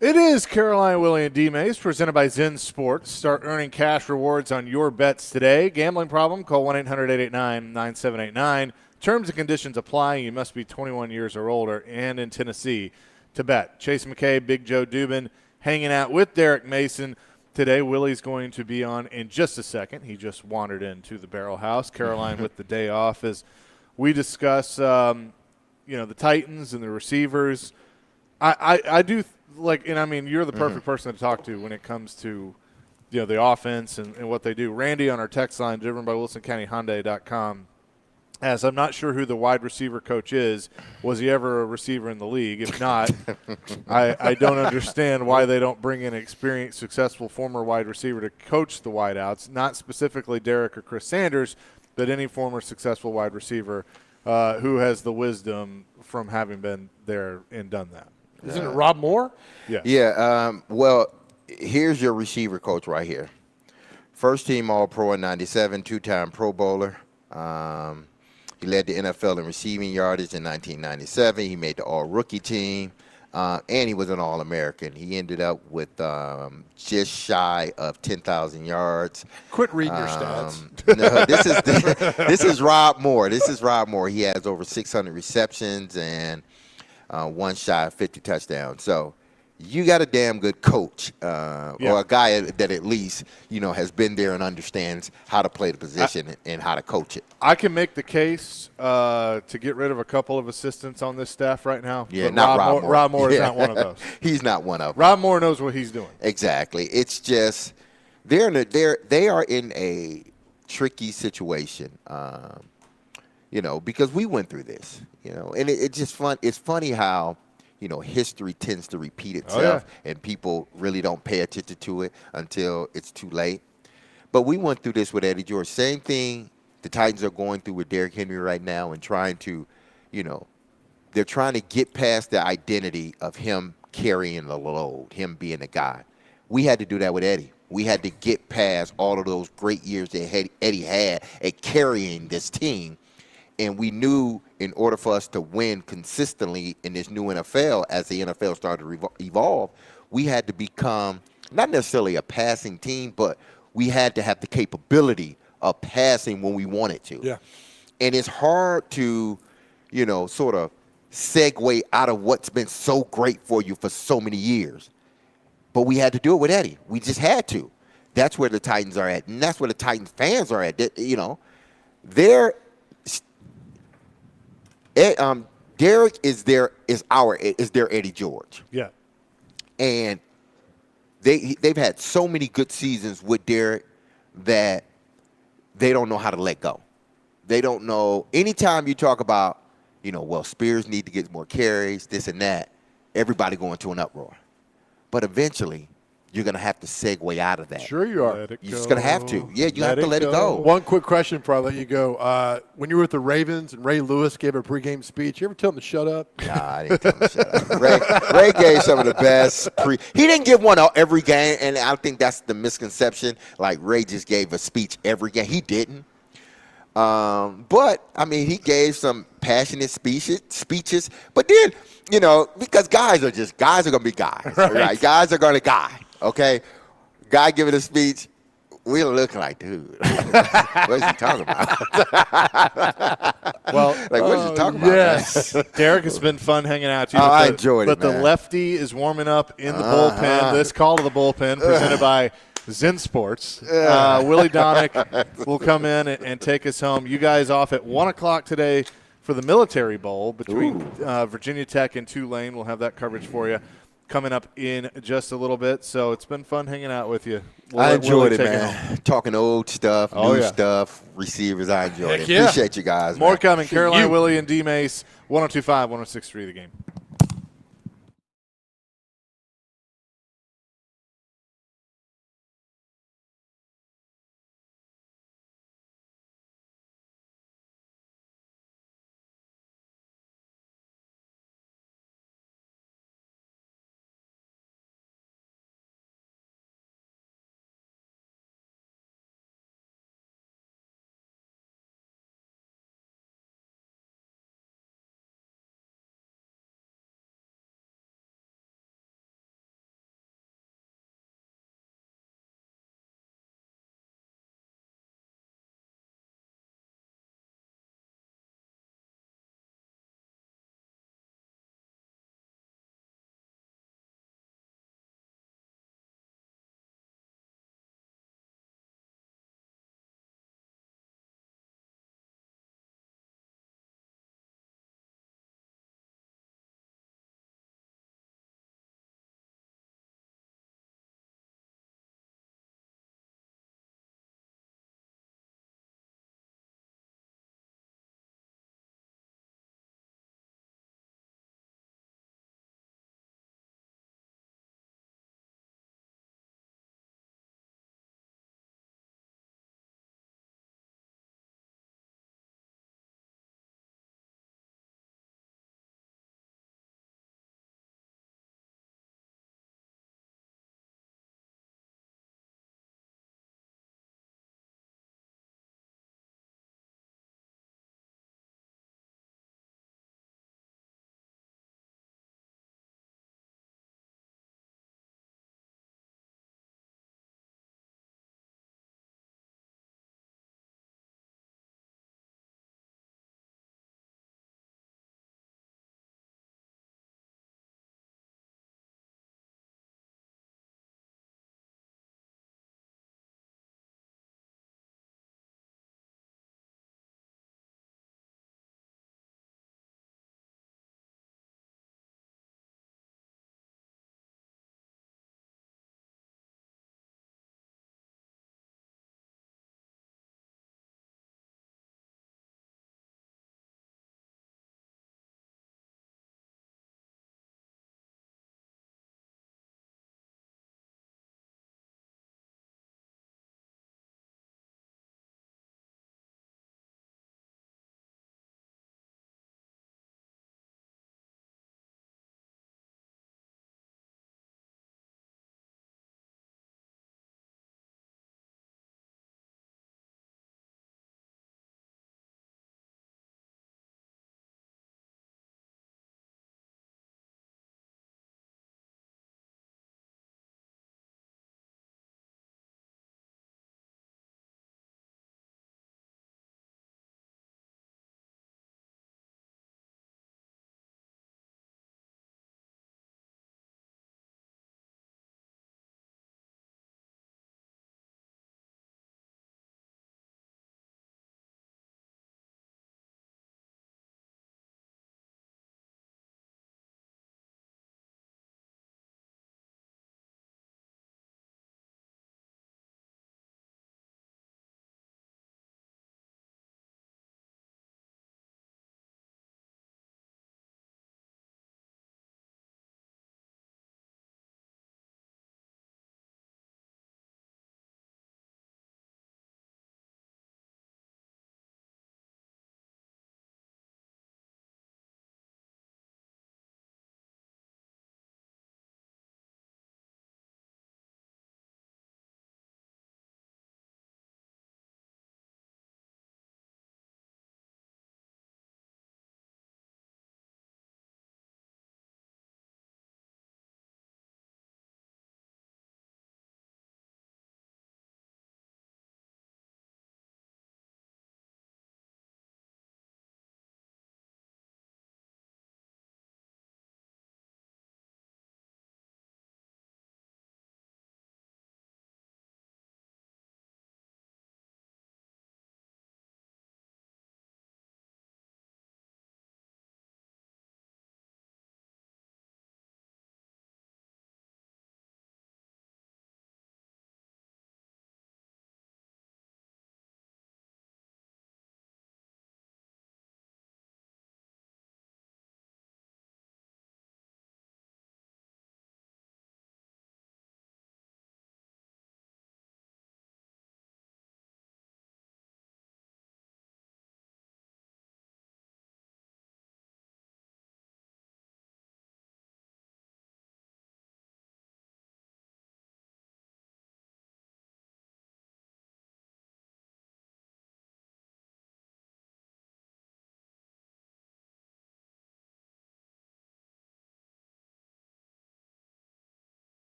It is Caroline, Willy, and D-Mase, presented by Zen Sports. Start earning cash rewards on your bets today. Gambling problem? Call 1-800-889-9789. Terms and conditions apply. You must be 21 years or older and in Tennessee to bet. Chase McKay, Big Joe Dubin, hanging out with Derek Mason today. Willy's going to be on in just a second. He just wandered into the Barrel House. Caroline with the day off as we discuss, the Titans and the receivers. I do and I mean, you're the perfect person to talk to when it comes to, the offense and what they do. Randy on our text line, driven by WilsonCountyHyundai.com, as I'm not sure who the wide receiver coach is. Was he ever a receiver in the league? If not, I don't understand why they don't bring in an experienced, successful former wide receiver to coach the wideouts, not specifically Derek or Chris Sanders, but any former successful wide receiver who has the wisdom from having been there and done that. Isn't it Rob Moore? Yeah. Yeah. Well, here's your receiver coach right here. First team All-Pro in '97, two-time Pro Bowler. He led the NFL in receiving yardage in 1997. He made the All-Rookie team, and he was an All-American. He ended up with just shy of 10,000 yards. Quit reading your stats. No, this is Rob Moore. This is Rob Moore. He has over 600 receptions and one shy of 50 touchdowns. So you got a damn good coach or a guy that at least, has been there and understands how to play the position and how to coach it. I can make the case to get rid of a couple of assistants on this staff right now. Yeah, but not Rob Moore. Rob Moore is not one of those. He's not one of them. Rob Moore knows what he's doing. Exactly. It's just they are in a tricky situation. Because we went through this, and it's just fun. It's funny how, history tends to repeat itself and people really don't pay attention to it until it's too late. But we went through this with Eddie George. Same thing the Titans are going through with Derrick Henry right now and trying to, they're trying to get past the identity of him carrying the load, him being the guy. We had to do that with Eddie. We had to get past all of those great years that Eddie had at carrying this team. And we knew in order for us to win consistently in this new NFL, as the NFL started to evolve, we had to become not necessarily a passing team, but we had to have the capability of passing when we wanted to. Yeah. And it's hard to, sort of segue out of what's been so great for you for so many years. But we had to do it with Eddie. We just had to. That's where the Titans are at. And that's where the Titans fans are at. Derek is their Eddie George. Yeah. And they've had so many good seasons with Derek that they don't know how to let go. They don't know. Anytime you talk about, Spears need to get more carries, this and that, everybody going to an uproar. But eventually, you're going to have to segue out of that. Sure you are. You're just going to have to. Yeah, you have to let it go. One quick question before I let you go. When you were with the Ravens and Ray Lewis gave a pregame speech, you ever tell him to shut up? Nah, I didn't tell him to shut up. Ray gave some of the best He didn't give one every game, and I think that's the misconception. Like, Ray just gave a speech every game. He didn't. But, I mean, he gave some passionate speeches. But then, because guys are going to be guys. Right? Guys are going to guy. Okay? Guy giving a speech, we're looking like, dude, what's he talking about? Well, what's he talking about? Yes. Derek, it's been fun hanging out with you. I enjoyed it, But man. the lefty is warming up in the bullpen. This call to the bullpen presented by Zen Sports. Willy Donick will come in and take us home. You guys off at 1 o'clock today for the Military Bowl between Virginia Tech and Tulane. We'll have that coverage for you coming up in just a little bit. So it's been fun hanging out with you. I enjoyed it, man. Talking old stuff, new stuff, receivers. I enjoyed it. Appreciate you guys. More man. coming. Caroline, Willy, and D-Mase, 102.5, 106.3 The Game.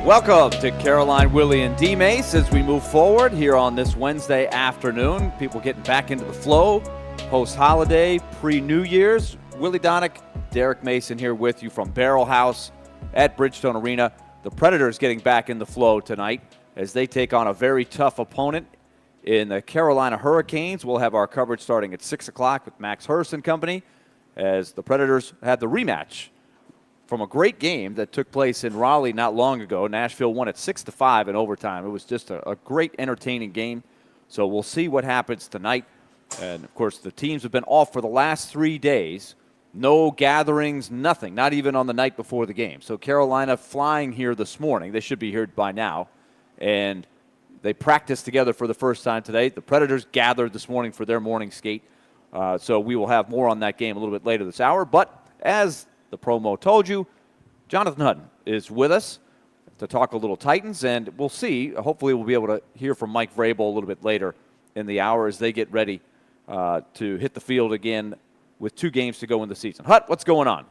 Welcome to Caroline, Willy, and D-Mase as we move forward here on this Wednesday afternoon. People getting back into the flow, post-holiday, pre-New Year's. Willy Donick, Derek Mason here with you from Barrel House at Bridgestone Arena. The Predators getting back in the flow tonight as they take on a very tough opponent in the Carolina Hurricanes. We'll have our coverage starting at 6 o'clock with Max Hurst and company as the Predators had the rematch from a great game that took place in Raleigh not long ago. Nashville won it 6-5 in overtime. It was just a great, entertaining game. So we'll see what happens tonight. And, of course, the teams have been off for the last 3 days. No gatherings, nothing, not even on the night before the game. So Carolina flying here this morning. They should be here by now. And they practiced together for the first time today. The Predators gathered this morning for their morning skate. So we will have more on that game a little bit later this hour. But as the promo told you, Jonathan Hutton is with us to talk a little Titans, and we'll see. Hopefully we'll be able to hear from Mike Vrabel a little bit later in the hour as they get ready to hit the field again with 2 games to go in the season. Hut, what's going on?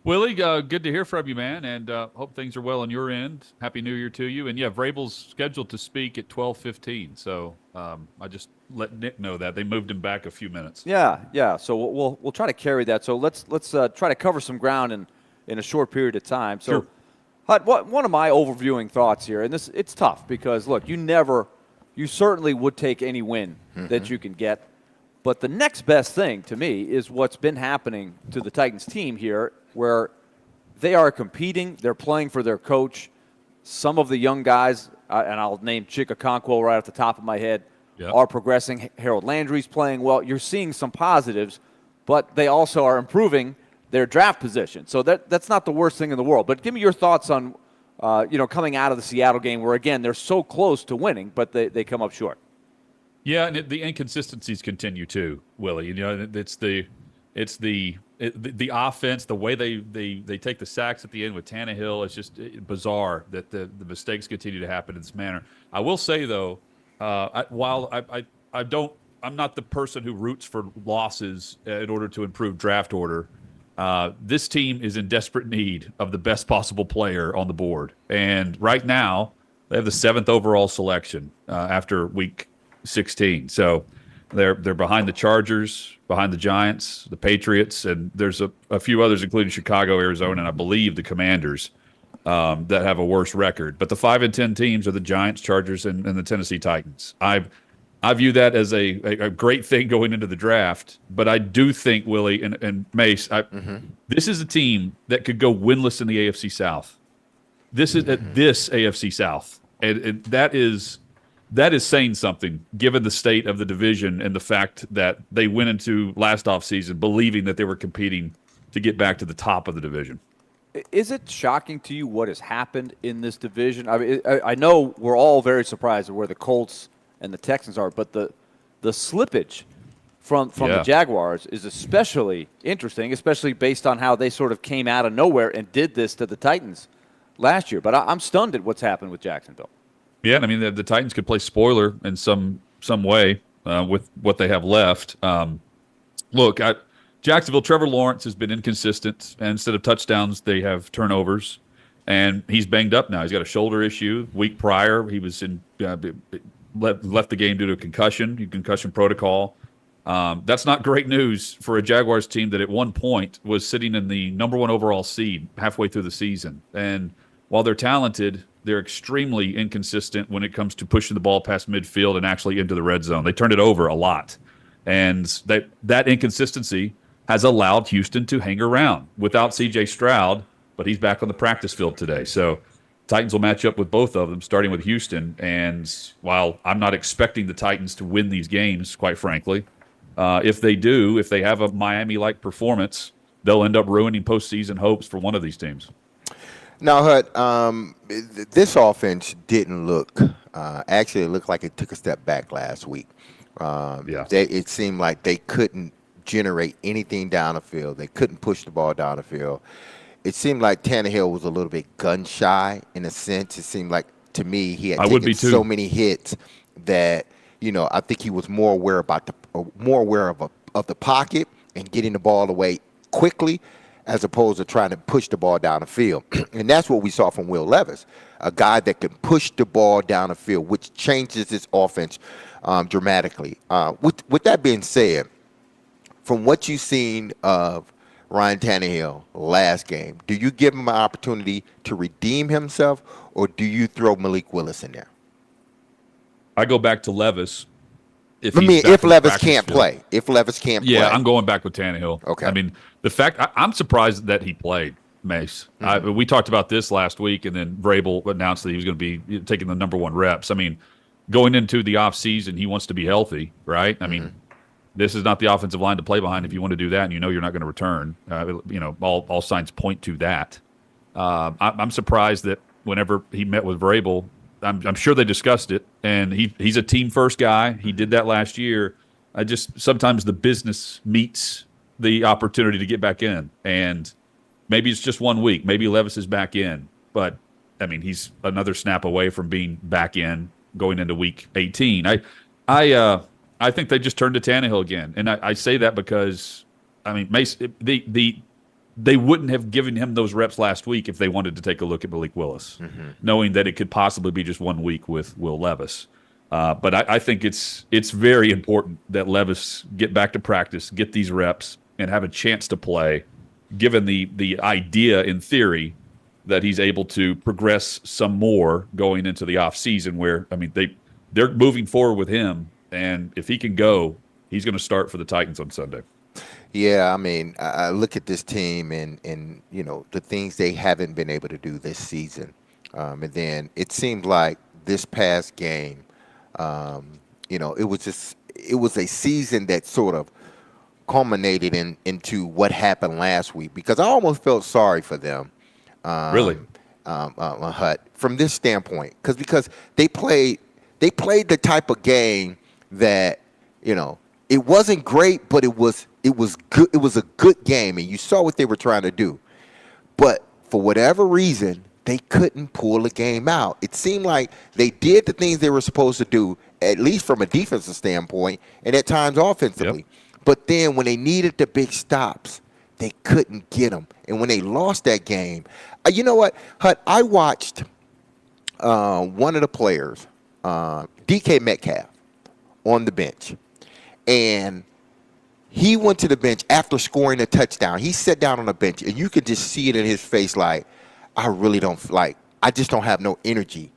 Willie, good to hear from you, man, and hope things are well on your end. Happy New Year to you. And, yeah, Vrabel's scheduled to speak at 12:15, so I just let Nick know that. They moved him back a few minutes. Yeah. So we'll try to carry that. So let's try to cover some ground in a short period of time. So, Sure. Hut, one of my overviewing thoughts here, and it's tough because, look, you certainly would take any win that you can get. But the next best thing to me is what's been happening to the Titans team here, where they are competing, they're playing for their coach. Some of the young guys, and I'll name Chika Conquo right off the top of my head, are progressing. Harold Landry's playing well. You're seeing some positives, but they also are improving their draft position. So that's not the worst thing in the world. But give me your thoughts on coming out of the Seattle game where, again, they're so close to winning, but they come up short. Yeah, and the inconsistencies continue too, Willie. You know, it's the offense, the way they take the sacks at the end with Tannehill. It's just bizarre that the mistakes continue to happen in this manner. I will say though, while I'm not the person who roots for losses in order to improve draft order. This team is in desperate need of the best possible player on the board, and right now they have the 7th overall selection after week 16. So they're behind the Chargers, behind the Giants, the Patriots, and there's a few others, including Chicago, Arizona, and I believe the Commanders that have a worse record. But the 5 and 10 teams are the Giants, Chargers, and the Tennessee Titans. I view that as a great thing going into the draft, but I do think, Willie and Mace, this is a team that could go winless in the AFC South. This is this AFC South, and that is saying something given the state of the division and the fact that they went into last offseason believing that they were competing to get back to the top of the division. Is it shocking to you what has happened in this division? I mean, I know we're all very surprised at where the Colts and the Texans are, but the slippage from the Jaguars is especially interesting, especially based on how they sort of came out of nowhere and did this to the Titans last year. But I'm stunned at what's happened with Jacksonville. Yeah, I mean, the Titans could play spoiler in some way with what they have left. Look, Jacksonville, Trevor Lawrence has been inconsistent, and instead of touchdowns, they have turnovers, and he's banged up now. He's got a shoulder issue. Week prior, he was left the game due to a concussion protocol. That's not great news for a Jaguars team that at one point was sitting in the number 1 overall seed halfway through the season. And while they're talented, they're extremely inconsistent when it comes to pushing the ball past midfield and actually into the red zone. They turned it over a lot. And that inconsistency has allowed Houston to hang around without C.J. Stroud, but he's back on the practice field today. So Titans will match up with both of them, starting with Houston. And while I'm not expecting the Titans to win these games, quite frankly, if they have a Miami-like performance, they'll end up ruining postseason hopes for one of these teams. Now, Hut, this offense didn't look actually, it looked like it took a step back last week. It seemed like they couldn't generate anything down the field. They couldn't push the ball down the field. It seemed like Tannehill was a little bit gun-shy in a sense. It seemed like, to me, he had taken so many hits that, I think he was more aware of the pocket and getting the ball away quickly. as opposed to trying to push the ball down the field. And that's what we saw from Will Levis, a guy that can push the ball down the field, which changes his offense dramatically. With that being said, from what you've seen of Ryan Tannehill last game, do you give him an opportunity to redeem himself, or do you throw Malik Willis in there? I go back to Levis. If Levis can't play. If Levis can't play. Yeah, I'm going back with Tannehill. Okay. I mean, the fact I'm surprised that he played, Mace. We talked about this last week, and then Vrabel announced that he was going to be taking the number 1 reps. I mean, going into the offseason, he wants to be healthy, right? I mean, this is not the offensive line to play behind if you want to do that, and you know you're not going to return. All signs point to that. I'm surprised that whenever he met with Vrabel, I'm sure they discussed it, and he's a team-first guy. He did that last year. Sometimes the business meets the opportunity to get back in, and maybe it's just 1 week. Maybe Levis is back in, but, I mean, he's another snap away from being back in going into week 18. I think they just turned to Tannehill again, and I say that because, I mean, Mace, they wouldn't have given him those reps last week if they wanted to take a look at Malik Willis, knowing that it could possibly be just 1 week with Will Levis. But I think it's very important that Levis get back to practice, get these reps, and have a chance to play, given the idea in theory that he's able to progress some more going into the offseason where, I mean, they're moving forward with him, and if he can go, he's going to start for the Titans on Sunday. Yeah, I mean, I look at this team and you know, the things they haven't been able to do this season. And then it seemed like this past game, it was a season that sort of culminated into what happened last week, because I almost felt sorry for them. Really? Hut, from this standpoint, because they played the type of game that, you know, it wasn't great, but it was good. It was a good game, and you saw what they were trying to do. But for whatever reason, they couldn't pull the game out. It seemed like they did the things they were supposed to do, at least from a defensive standpoint, and at times offensively. Yep. But then when they needed the big stops, they couldn't get them. And when they lost that game, you know what, Hut? I watched one of the players, DK Metcalf, on the bench. And he went to the bench after scoring a touchdown. He sat down on the bench, and you could just see it in his face, like, I just don't have no energy.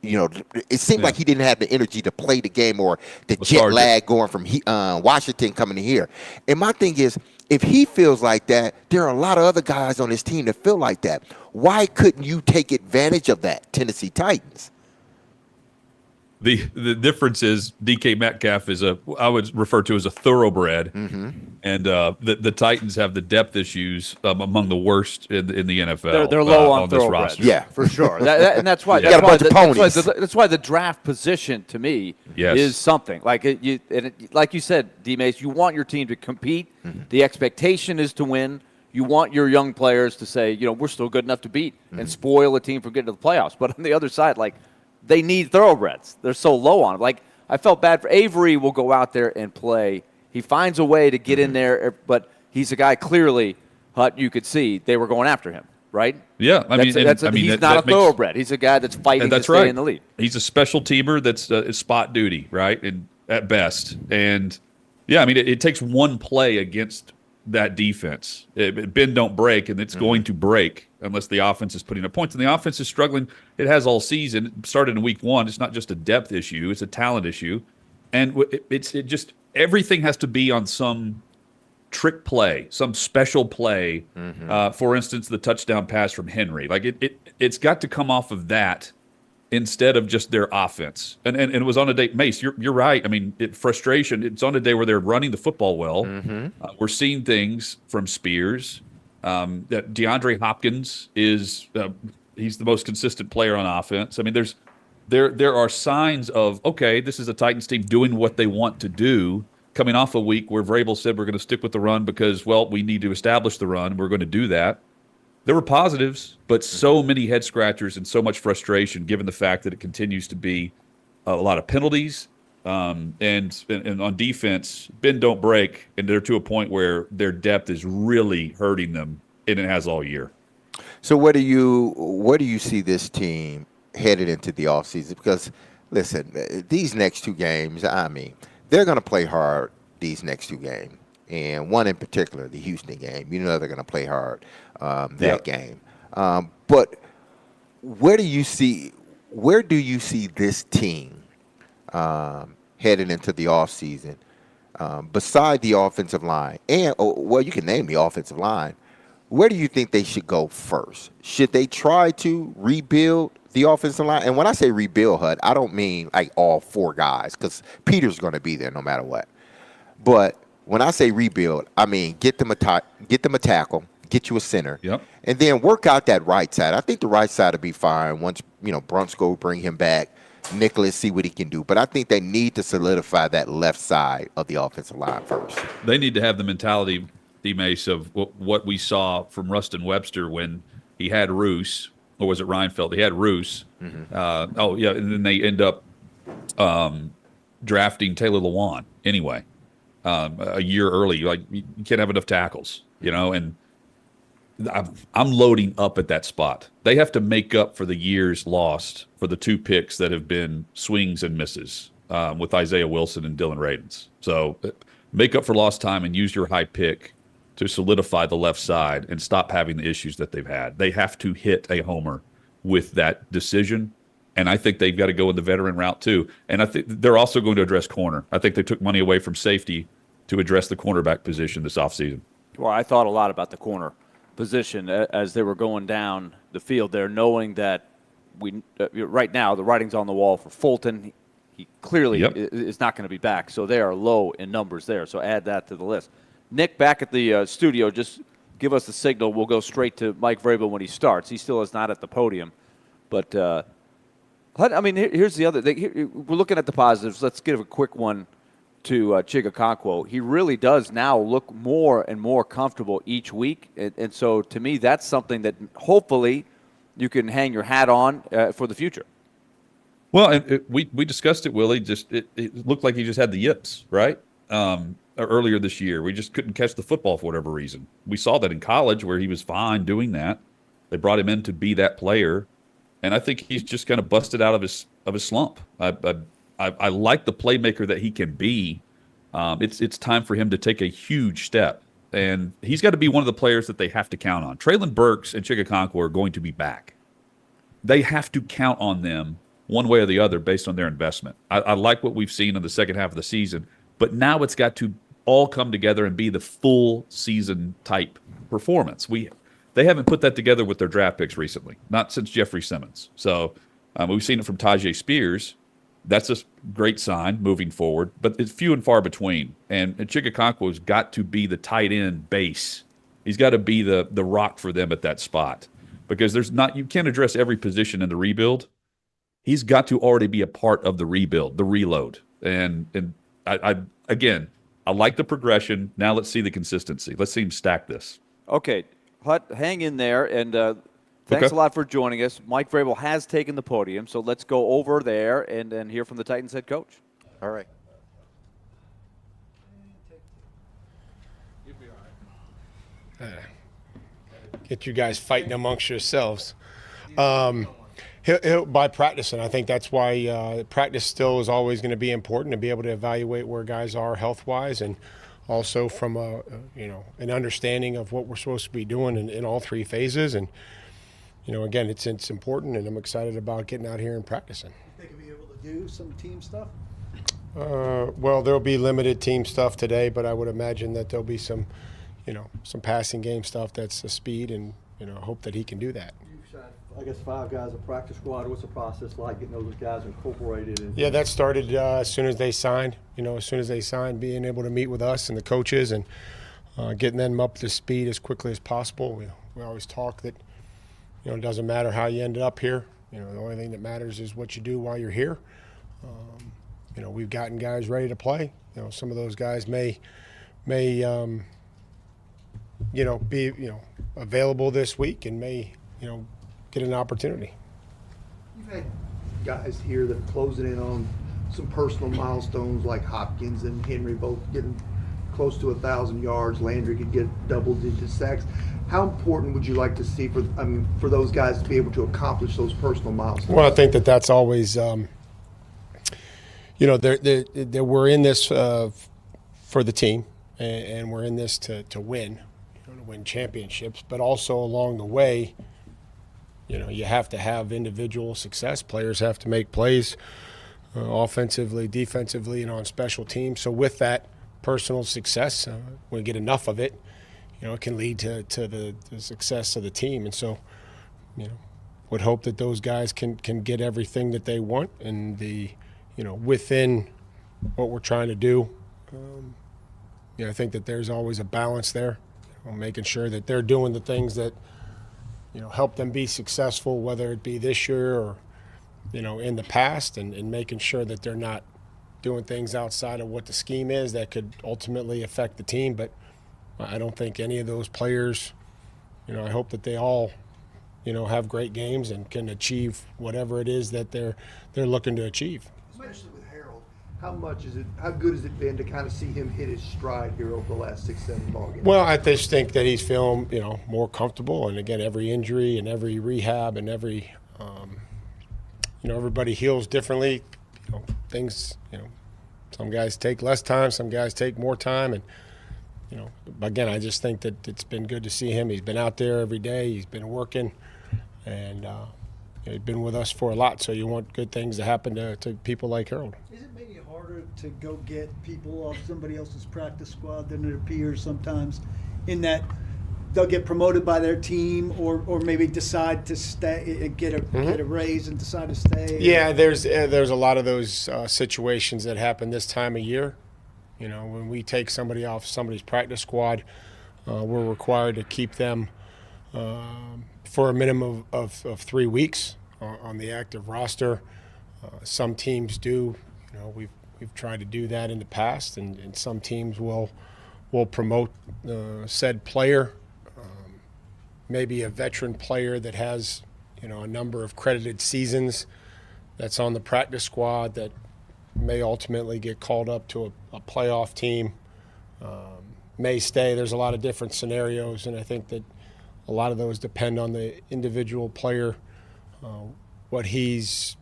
You know, it seemed like he didn't have the energy to play the game, or the jet lag going from Washington coming to here. And my thing is, if he feels like that, there are a lot of other guys on this team that feel like that. Why couldn't you take advantage of that, Tennessee Titans? The difference is DK Metcalf is I would refer to as a thoroughbred, and the Titans have the depth issues among the worst in the NFL. They're low on this thoroughbreds. roster. Yeah, for sure. And that's why that's why the draft position to me is something. Like like you said, D-Mase, you want your team to compete. The expectation is to win. You want your young players to say, you know, we're still good enough to beat and spoil a team from getting to the playoffs. But on the other side, like, they need thoroughbreds. They're so low on them. Like, I felt bad for Avery. Will go out there and play. He finds a way to get in there, but he's a guy clearly, Hut, you could see they were going after him, right? Yeah, he's not a thoroughbred. He's a guy that's fighting to stay in the lead. He's a special teamer that's spot duty, right, and at best. And, yeah, I mean, it takes one play against that defense. Bend don't break, and it's going to break unless the offense is putting up points. And the offense is struggling. It has all season. It started in week 1. It's not just a depth issue. It's a talent issue. And it just everything has to be on some trick play, some special play. For instance, the touchdown pass from Henry. Like it's got to come off of that instead of just their offense. And it was on a day. Mace, you're right. I mean, frustration. It's on a day where they're running the football well. We're seeing things from Spears. That DeAndre Hopkins is he's the most consistent player on offense. I mean, there are signs of, okay, this is a Titans team doing what they want to do, coming off a week where Vrabel said we're going to stick with the run because, well, we need to establish the run. We're going to do that. There were positives, but so many head scratchers and so much frustration given the fact that it continues to be a lot of penalties. And on defense, bend don't break, and they're to a point where their depth is really hurting them and it has all year. So where do you see this team headed into the offseason? Because listen, these next two games, I mean, they're going to play hard these next two games, and one in particular, the Houston game. You know they're going to play hard that game. But where do you see this team headed into the offseason? Beside the offensive line, and well, you can name the offensive line. Where do you think they should go first? Should they try to rebuild the offensive line? And when I say rebuild, Hud, I don't mean like all four guys, because Peter's going to be there no matter what. But when I say rebuild, I mean get them a tackle, get you a center, and then work out that right side. I think the right side will be fine once Brunskill bring him back. Nicholas, see what he can do. But I think they need to solidify that left side of the offensive line first. They need to have the mentality, D-Mase, of what we saw from Rustin Webster when he had Roos, or was it Reinfeldt? He had Roos. Mm-hmm. And then they end up drafting Taylor Lewan anyway, a year early. You can't have enough tackles, and I'm loading up at that spot. They have to make up for the years lost for the two picks that have been swings and misses with Isaiah Wilson and Dylan Radins. So make up for lost time and use your high pick to solidify the left side and stop having the issues that they've had. They have to hit a homer with that decision, and I think they've got to go in the veteran route too. And I think they're also going to address corner. I think they took money away from safety to address the cornerback position this offseason. Well, I thought a lot about the corner position as they were going down the field there, knowing that right now the writing's on the wall for Fulton. He clearly is not going to be back, so they are low in numbers there. So add that to the list. Nick, back at the studio, just give us the signal. We'll go straight to Mike Vrabel when he starts. He still is not at the podium. But, here's the other thing. We're looking at the positives. Let's give a quick one to Chigakonkwo. He really does now look more and more comfortable each week. And so, to me, that's something that hopefully you can hang your hat on for the future. Well, and we discussed it, Willie. It looked like he just had the yips, right? Earlier this year. We just couldn't catch the football for whatever reason. We saw that in college where he was fine doing that. They brought him in to be that player, and I think he's just kind of busted out of his slump. I like the playmaker that he can be. It's time for him to take a huge step, and he's got to be one of the players that they have to count on. Traylon Burks and Chigakonkwo are going to be back. They have to count on them one way or the other based on their investment. I like what we've seen in the second half of the season, but now it's got to all come together and be the full season type performance. They haven't put that together with their draft picks recently, not since Jeffrey Simmons. So we've seen it from Tajay Spears. That's a great sign moving forward, but it's few and far between. And Chigakonkwo's got to be the tight end base. He's got to be the rock for them at that spot, because you can't address every position in the rebuild. He's got to already be a part of the rebuild, the reload. And I like the progression. Now let's see the consistency. Let's see him stack this. Okay, Hut, hang in there, and thanks a lot for joining us. Mike Vrabel has taken the podium, so let's go over there and hear from the Titans head coach. All right. Get you guys fighting amongst yourselves. He'll by practicing. I think that's why practice still is always going to be important, to be able to evaluate where guys are health-wise, and also from an understanding of what we're supposed to be doing in all three phases. And again, it's important, and I'm excited about getting out here and practicing. You think you'll be able to do some team stuff? Well, there'll be limited team stuff today, but I would imagine that there'll be some passing game stuff that's the speed, and hope that he can do that. I guess 5 guys a practice squad. What's the process like getting those guys incorporated? Yeah, that started as soon as they signed. Being able to meet with us and the coaches and getting them up to speed as quickly as possible. We always talk that it doesn't matter how you ended up here. The only thing that matters is what you do while you're here. We've gotten guys ready to play. Some of those guys may be available this week and may get an opportunity. You've had guys here that are closing in on some personal milestones, like Hopkins and Henry both getting close to 1,000 yards. Landry could get double-digit sacks. How important would you like to see for those guys to be able to accomplish those personal milestones? Well, I think that's always, we're in this for the team, and we're in this to win, to win championships. But also along the way, you have to have individual success. Players have to make plays, offensively, defensively, and on special teams. So with that personal success, when we get enough of it, it can lead to the success of the team. And so, would hope that those guys can get everything that they want, and within what we're trying to do. I think that there's always a balance there, making sure that they're doing the things that help them be successful, whether it be this year or in the past, and making sure that they're not doing things outside of what the scheme is that could ultimately affect the team. But I don't think any of those players, I hope that they all, have great games and can achieve whatever it is that they're looking to achieve. Especially with Harold, how good has it been to kind of see him hit his stride here over the last 6-7 ball games? Well, I just think that he's feeling, more comfortable. And again, every injury and every rehab and every, everybody heals differently. Things, some guys take less time, some guys take more time. And, again, I just think that it's been good to see him. He's been out there every day. He's been working, and he's been with us for a lot. So you want good things to happen to people like Harold. Is it maybe harder to go get people off somebody else's practice squad than it appears sometimes, in that they'll get promoted by their team, or maybe decide to stay, get a raise and decide to stay? Yeah, there's a lot of those situations that happen this time of year. When we take somebody off somebody's practice squad, we're required to keep them for a minimum of 3 weeks on the active roster. Some teams do. We've tried to do that in the past, and some teams will promote said player, maybe a veteran player that has a number of credited seasons that's on the practice squad that may ultimately get called up to a playoff team, may stay. There's a lot of different scenarios, and I think that a lot of those depend on the individual player, what he's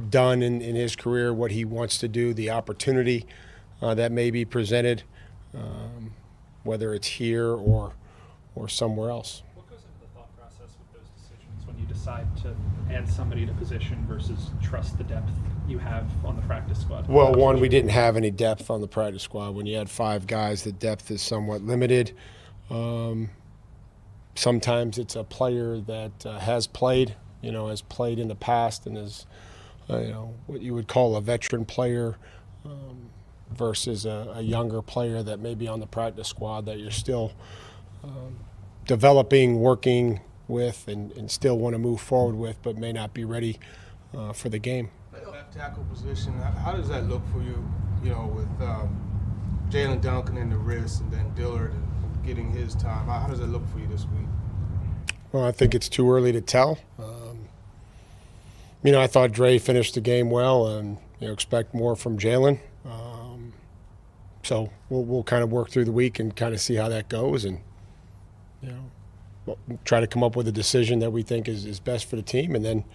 done in his career, what he wants to do, the opportunity that may be presented, whether it's here or somewhere else. What goes into the thought process with those decisions when you decide to add somebody to position versus trust the depth you have on the practice squad? Well, one, we didn't have any depth on the practice squad. When you had 5 guys, the depth is somewhat limited. Sometimes it's a player that has played in the past and is, what you would call a veteran player, versus a younger player that may be on the practice squad that you're still developing, working with, and still want to move forward with, but may not be ready for the game. Left tackle position, how does that look for you, with Jalen Duncan in the wrist and then Dillard getting his time? How does that look for you this week? Well, I think it's too early to tell. I thought Dre finished the game well, and expect more from Jalen. So we'll kind of work through the week and kind of see how that goes, and try to come up with a decision that we think is best for the team, and then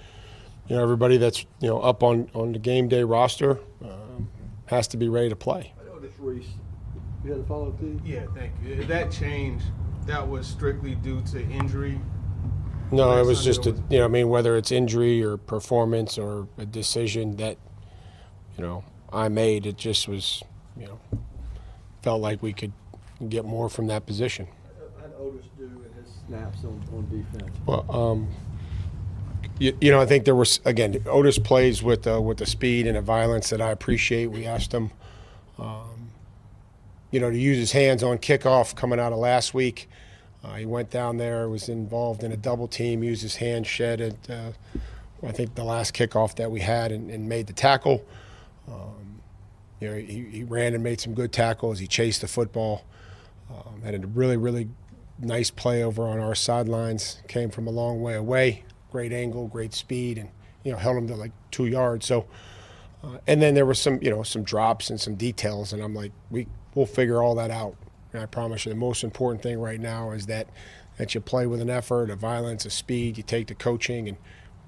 everybody that's up on the game day roster has to be ready to play. I noticed Reese. You had a follow-up, too? Yeah, thank you. That change, that was strictly due to injury? No, it was just whether it's injury or performance or a decision that I made, it just was felt like we could get more from that position. How did Otis do in his snaps on defense? Well, I think there was, again, Otis plays with the speed and the violence that I appreciate. We asked him, to use his hands on kickoff coming out of last week. He went down there, was involved in a double team, used his hand, shed at, I think, the last kickoff that we had, and made the tackle. He ran and made some good tackles. He chased the football. Had a really, really nice play over on our sidelines. Came from a long way away. Great angle, great speed, and held him to like 2 yards. So, and then there was some some drops and some details, and I'm like, we'll figure all that out. And I promise you, the most important thing right now is that you play with an effort, a violence, a speed. You take the coaching, and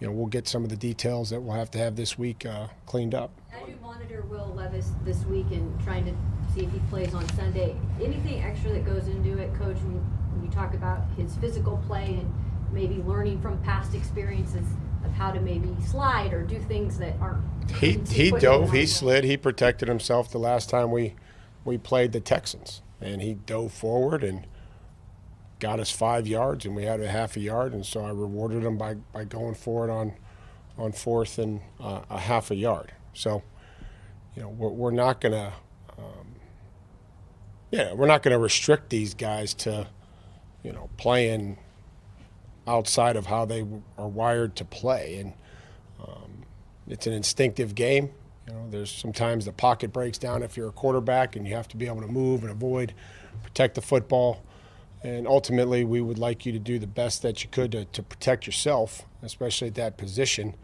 we'll get some of the details that we'll have to have this week cleaned up. As you monitor Will Levis this week and trying to see if he plays on Sunday, anything extra that goes into it, Coach, when you talk about his physical play and maybe learning from past experiences of how to maybe slide or do things that aren't. He dove, he slid, he protected himself the last time we played the Texans, and he dove forward and got us 5 yards, and we had a half a yard, and so I rewarded him by going for it on fourth and a half a yard. So, we're not gonna, we're not gonna restrict these guys to, playing outside of how they are wired to play, and it's an instinctive game. There's sometimes the pocket breaks down if you're a quarterback, and you have to be able to move and avoid, protect the football. And ultimately, we would like you to do the best that you could to protect yourself, especially at that position.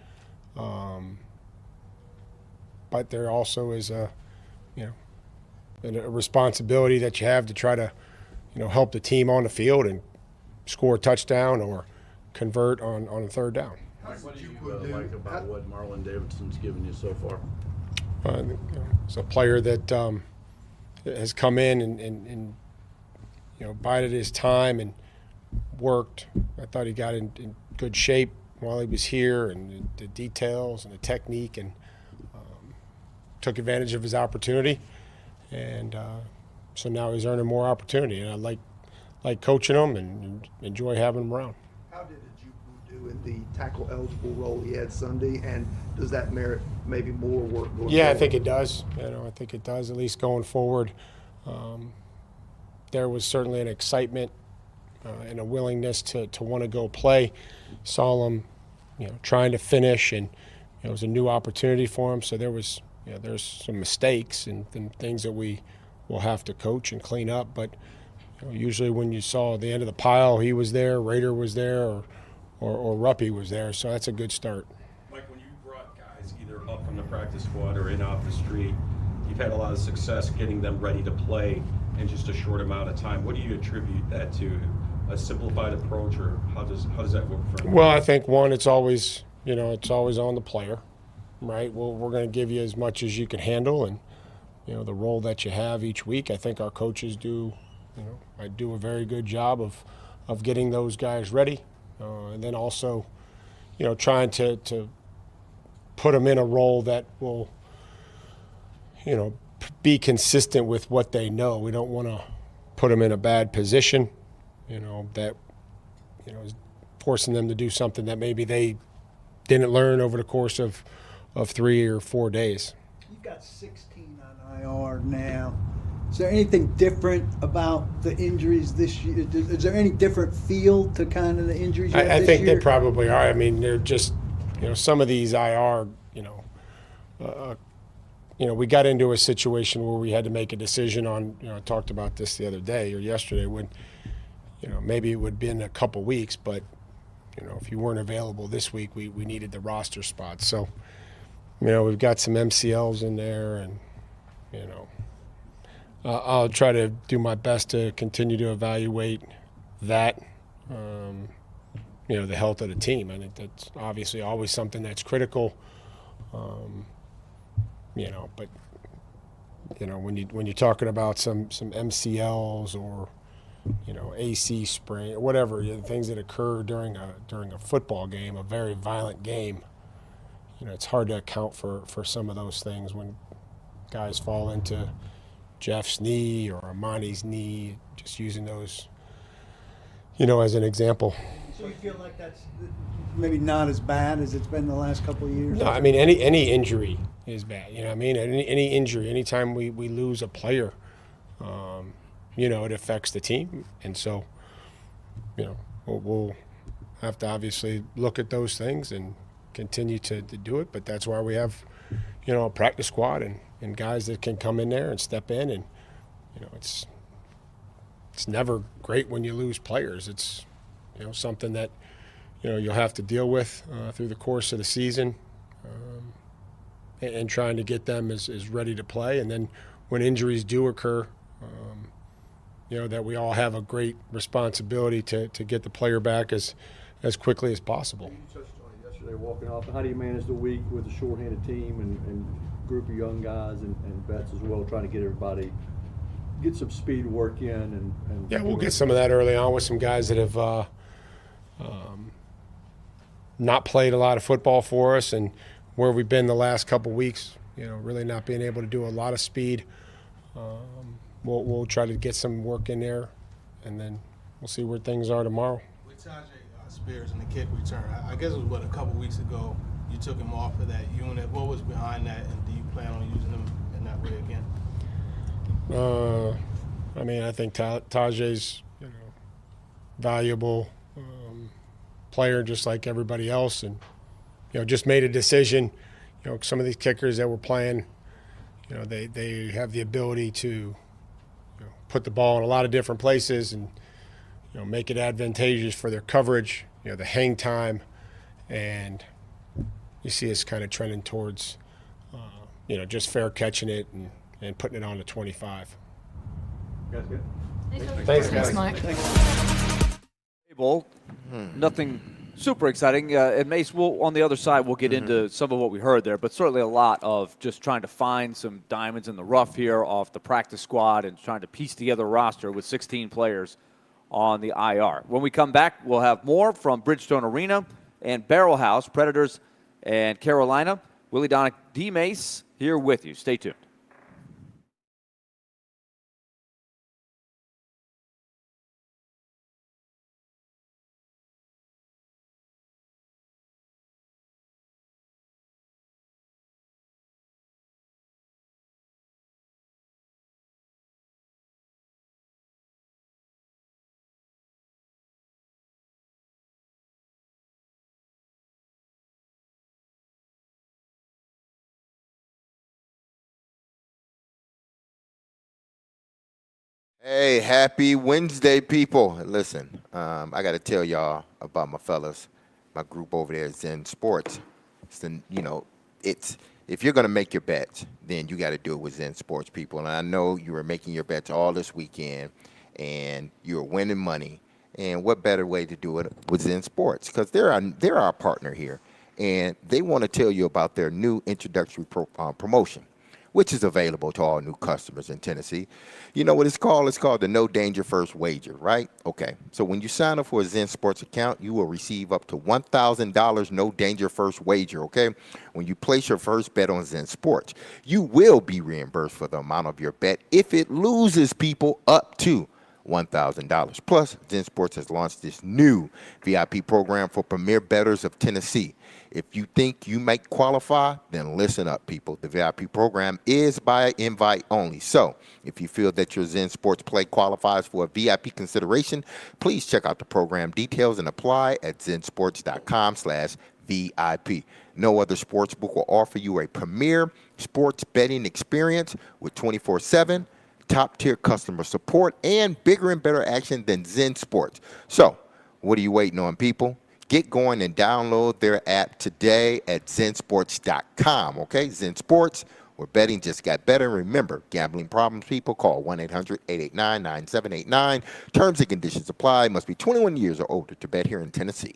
But there also is a responsibility that you have to try to, help the team on the field and score a touchdown or convert on a third down. What do you like about what Marlon Davidson's given you so far? It's a player that has come in and bided his time and worked. I thought he got in good shape while he was here, and the details and the technique, and took advantage of his opportunity. And so now he's earning more opportunity, and I like coaching him and enjoy having him around. How did Ojukwu do in the tackle eligible role he had Sunday, and does that merit maybe more work going forward? I think it does. I think it does, at least going forward. There was certainly an excitement and a willingness to want to go play. Saw him, trying to finish, and it was a new opportunity for him. So there's some mistakes and things that we will have to coach and clean up. But usually when you saw the end of the pile, he was there, Rader was there, or Ruppy was there. So that's a good start. Mike, when you brought guys either up from the practice squad or in off the street, you've had a lot of success getting them ready to play in just a short amount of time. What do you attribute that to? A simplified approach, or how does that work for you? Well, I think one, it's always on the player, right? Well, we're going to give you as much as you can handle, and the role that you have each week. I think our coaches do, I do a very good job of getting those guys ready, and then also, trying to put them in a role that will, be consistent with what they know. We don't want to put them in a bad position, that, is forcing them to do something that maybe they didn't learn over the course of 3 or 4 days. You've got 16 on IR now. Is there anything different about the injuries this year? Is there any different feel to kind of the injuries you had I this think year? they probably are. I mean, they're just, some of these IR, we got into a situation where we had to make a decision on, I talked about this the other day or yesterday when, maybe it would have been a couple weeks, but, if you weren't available this week, we needed the roster spot. So, we've got some MCLs in there, and, I'll try to do my best to continue to evaluate that, the health of the team. I think that's obviously always something that's critical. But when you're talking about some MCLs or AC sprain or whatever, things that occur during a football game, a very violent game, it's hard to account for some of those things when guys fall into Jeff's knee or Amani's knee, just using those as an example. So you feel like that's maybe not as bad as it's been the last couple of years? No, I mean, any injury is bad. Any injury, anytime we lose a player, it affects the team. And so, we'll have to obviously look at those things and continue to do it. But that's why we have, a practice squad and guys that can come in there and step in. And, it's never great when you lose players. It's, something that, you'll have to deal with through the course of the season, and trying to get them as ready to play. And then when injuries do occur, That we all have a great responsibility to get the player back as quickly as possible. You touched on it yesterday walking off. How do you manage the week with a shorthanded team and group of young guys and vets as well, trying to get everybody get some speed work in and Yeah, we'll get some of that early on with some guys that have not played a lot of football for us, and where we've been the last couple weeks, really not being able to do a lot of speed. We'll try to get some work in there, and then we'll see where things are tomorrow. With Tajay Spears and the kick return, I guess it was, a couple weeks ago, you took him off of that unit. What was behind that, and do you plan on using him in that way again? I think Tajay's valuable player just like everybody else, and just made a decision. Some of these kickers that we're playing, they have the ability to put the ball in a lot of different places and make it advantageous for their coverage, the hang time, and you see us kind of trending towards just fair catching it and putting it on to 25. Guys good? Thanks, Mike. Bowl. Nothing super exciting. And Mace, on the other side, we'll get into some of what we heard there, but certainly a lot of just trying to find some diamonds in the rough here off the practice squad and trying to piece together a roster with 16 players on the IR. When we come back, we'll have more from Bridgestone Arena and Barrel House, Predators and Carolina. Willy Donick, D-Mase here with you. Stay tuned. Hey, happy Wednesday, people. Listen, I got to tell y'all about my fellas, my group over there, Zen Sports. It's if you're going to make your bets, then you got to do it with Zen Sports, people. And I know you were making your bets all this weekend, and you're winning money. And what better way to do it with Zen Sports? Because they're our partner here, and they want to tell you about their new introductory promotion, which is available to all new customers in Tennessee. You know what it's called? It's called the No Danger First Wager, right? Okay, so when you sign up for a Zen Sports account, you will receive up to $1,000 No Danger First Wager, okay? When you place your first bet on Zen Sports, you will be reimbursed for the amount of your bet if it loses, people, up to $1,000. Plus, Zen Sports has launched this new VIP program for premier bettors of Tennessee. If you think you might qualify, then listen up, people. The VIP program is by invite only. So if you feel that your Zen Sports play qualifies for a VIP consideration, please check out the program details and apply at zensports.com/VIP. No other sportsbook will offer you a premier sports betting experience with 24/7 top-tier customer support and bigger and better action than Zen Sports. So what are you waiting on, people? Get going and download their app today at zensports.com, okay? Zen Sports, where betting just got better. Remember, gambling problems, people, call 1-800-889-9789. Terms and conditions apply. Must be 21 years or older to bet here in Tennessee.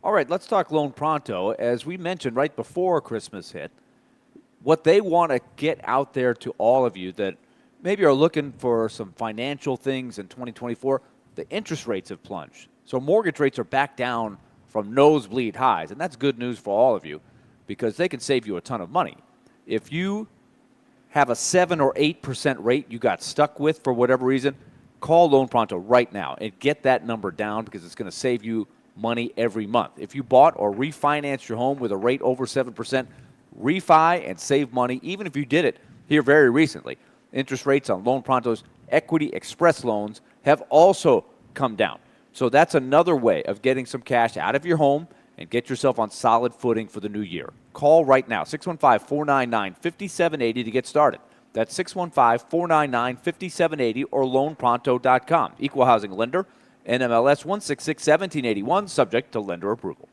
All right, let's talk Lone Pronto. As we mentioned right before Christmas hit, what they want to get out there to all of you that maybe are looking for some financial things in 2024, the interest rates have plunged. So mortgage rates are back down from nosebleed highs, and that's good news for all of you because they can save you a ton of money. If you have a 7 or 8% rate you got stuck with for whatever reason, call Lone Pronto right now and get that number down because it's going to save you money every month. If you bought or refinanced your home with a rate over 7%, refi and save money, even if you did it here very recently. Interest rates on Lone Pronto's Equity Express loans have also come down. So that's another way of getting some cash out of your home and get yourself on solid footing for the new year. Call right now, 615-499-5780 to get started. That's 615-499-5780 or loanpronto.com. Equal housing lender, NMLS 1661781, subject to lender approval.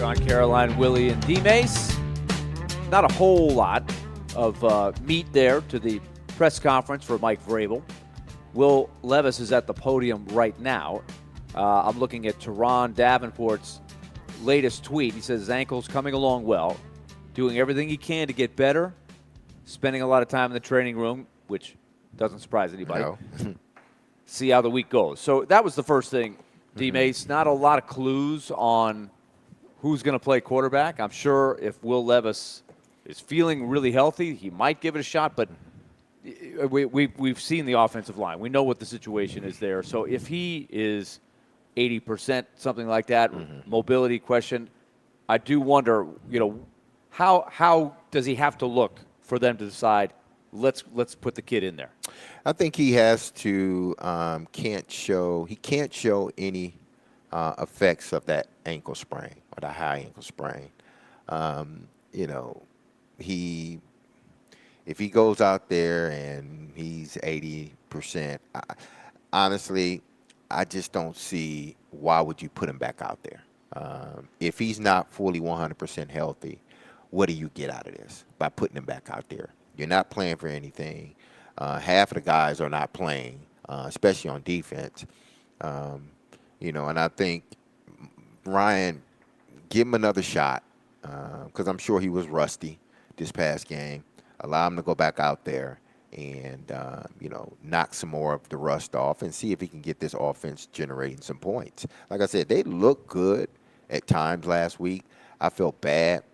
On Caroline, Willy, and D-Mase. Not a whole lot of meat there to the press conference for Mike Vrabel. Will Levis is at the podium right now. I'm looking at Teron Davenport's latest tweet. He says his ankle's coming along well, doing everything he can to get better, spending a lot of time in the training room, which doesn't surprise anybody. No. See how the week goes. So that was the first thing, D-Mase. Not a lot of clues on who's going to play quarterback. I'm sure if Will Levis is feeling really healthy, he might give it a shot, but we've seen the offensive line. We know what the situation is there. So if he is 80%, something like that, mobility question, I do wonder, how does he have to look for them to decide, let's put the kid in there? I think he has to can't show any effects of that ankle sprain or the high ankle sprain. If he goes out there and he's 80%, honestly, I just don't see why would you put him back out there. If he's not fully 100% healthy, what do you get out of this by putting him back out there? You're not playing for anything. Half of the guys are not playing, especially on defense. And I think Ryan, give him another shot because I'm sure he was rusty this past game. Allow him to go back out there and, knock some more of the rust off and see if he can get this offense generating some points. Like I said, they looked good at times last week. I felt bad.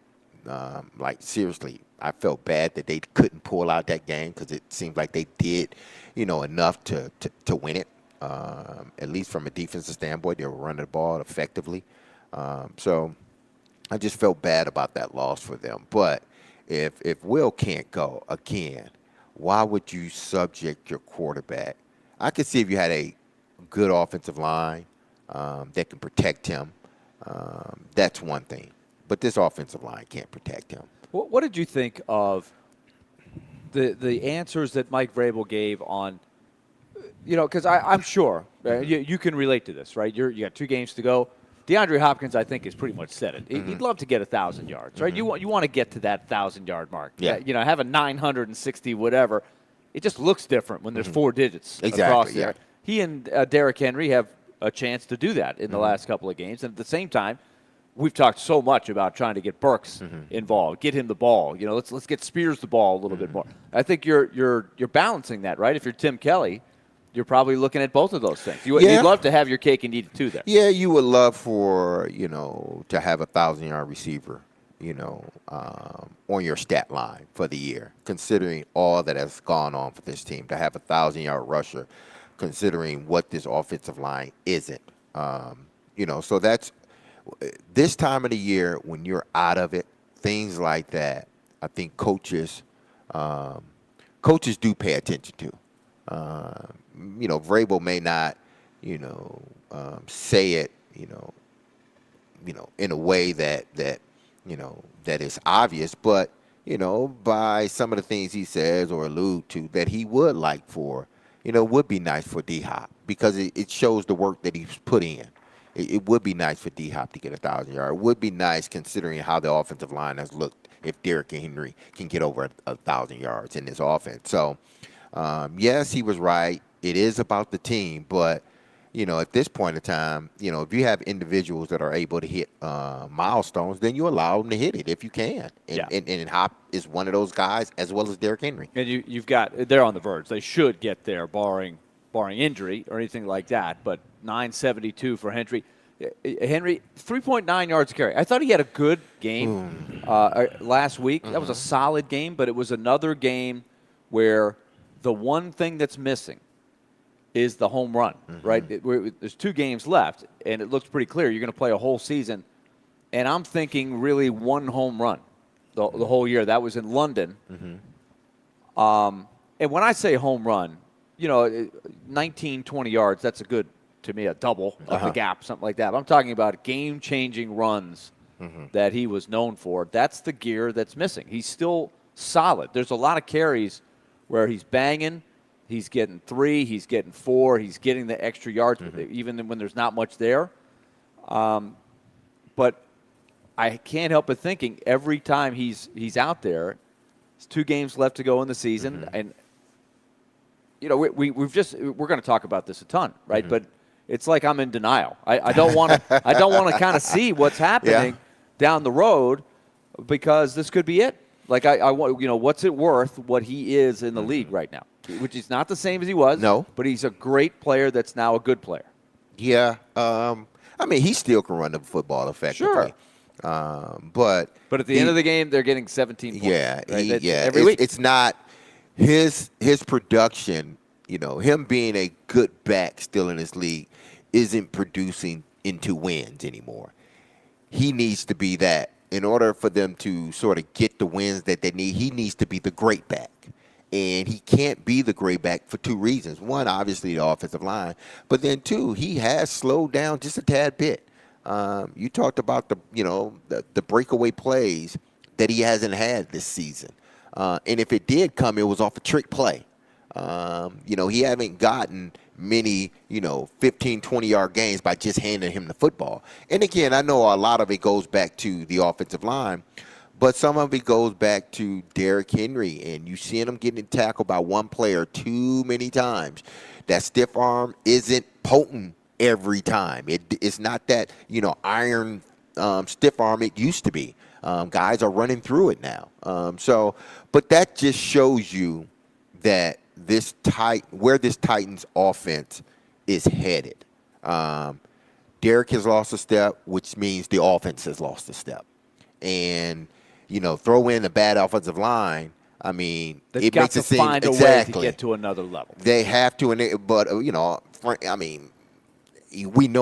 Seriously, I felt bad that they couldn't pull out that game because it seemed like they did, enough to win it. At least from a defensive standpoint, they were running the ball effectively. So I just felt bad about that loss for them. But if Will can't go again, why would you subject your quarterback? I could see if you had a good offensive line that can protect him. That's one thing. But this offensive line can't protect him. What did you think of the answers that Mike Vrabel gave on, because I'm sure you can relate to this, right? You got 2 games to go. DeAndre Hopkins, I think, has pretty much said it. He'd love to get 1,000 yards, right? You want to get to that 1,000-yard mark. Yeah. Have a 960 whatever. It just looks different when there's 4 digits Exactly, across yeah. there. He and Derrick Henry have a chance to do that in the last couple of games, and at the same time, we've talked so much about trying to get Burks involved, get him the ball. Let's get Spears the ball a little bit more. I think you're balancing that, right? If you're Tim Kelly, you're probably looking at both of those things. You'd love to have your cake and eat it too there. Yeah, you would love for, to have a 1,000-yard receiver, on your stat line for the year, considering all that has gone on for this team, to have a 1,000-yard rusher, considering what this offensive line isn't. So that's this time of the year when you're out of it, things like that, I think coaches do pay attention to. Vrabel may not, say it, in a way that is obvious, but, by some of the things he says or allude to that he would like for, would be nice for D-Hop because it shows the work that he's put in. It would be nice for D-Hop to get 1,000 yards. It would be nice considering how the offensive line has looked if Derrick Henry can get over 1,000 yards in this offense. So, yes, he was right. It is about the team, but, at this point in time, if you have individuals that are able to hit milestones, then you allow them to hit it if you can. And Hop is one of those guys as well as Derrick Henry. And you've got – they're on the verge. They should get there barring injury or anything like that, but 972 for Henry. Henry, 3.9 yards a carry. I thought he had a good game last week. That was a solid game, but it was another game where the one thing that's missing is the home run, right? There's 2 games left, and it looks pretty clear you're going to play a whole season. And I'm thinking really 1 home run the whole year. That was in London. And when I say home run, 19, 20 yards, that's to me, a double of the gap, something like that. But I'm talking about game-changing runs that he was known for. That's the gear that's missing. He's still solid. There's a lot of carries where he's banging. He's getting 3, he's getting 4, he's getting the extra yards, even when there's not much there. But I can't help but thinking every time he's out there, it's 2 games left to go in the season, and we're going to talk about this a ton, right? But it's like I'm in denial. I don't want to kind of see what's happening down the road because this could be it. Like I want, what's it worth what he is in the league right now? Which is not the same as he was. No. But he's a great player that's now a good player. Yeah. He still can run the football effectively. Sure. But at the end of the game, they're getting 17 points. Yeah. Right? Every week. It's not his production, him being a good back still in this league isn't producing into wins anymore. He needs to be that. In order for them to sort of get the wins that they need, he needs to be the great back. And he can't be the great back for 2 reasons. One, obviously, the offensive line. But then, 2, he has slowed down just a tad bit. You talked about the breakaway plays that he hasn't had this season. And if it did come, it was off a trick play. He haven't gotten many, 15, 20-yard gains by just handing him the football. And, again, I know a lot of it goes back to the offensive line, but some of it goes back to Derrick Henry, and you see him getting tackled by one player too many times. That stiff arm isn't potent every time. It's not that, iron stiff arm it used to be. Guys are running through it now. But that just shows you that where this Titans offense is headed. Derrick has lost a step, which means the offense has lost a step. And, throw in a bad offensive line, They've it got makes to it seem find a way to get to another level. They have to, but, we know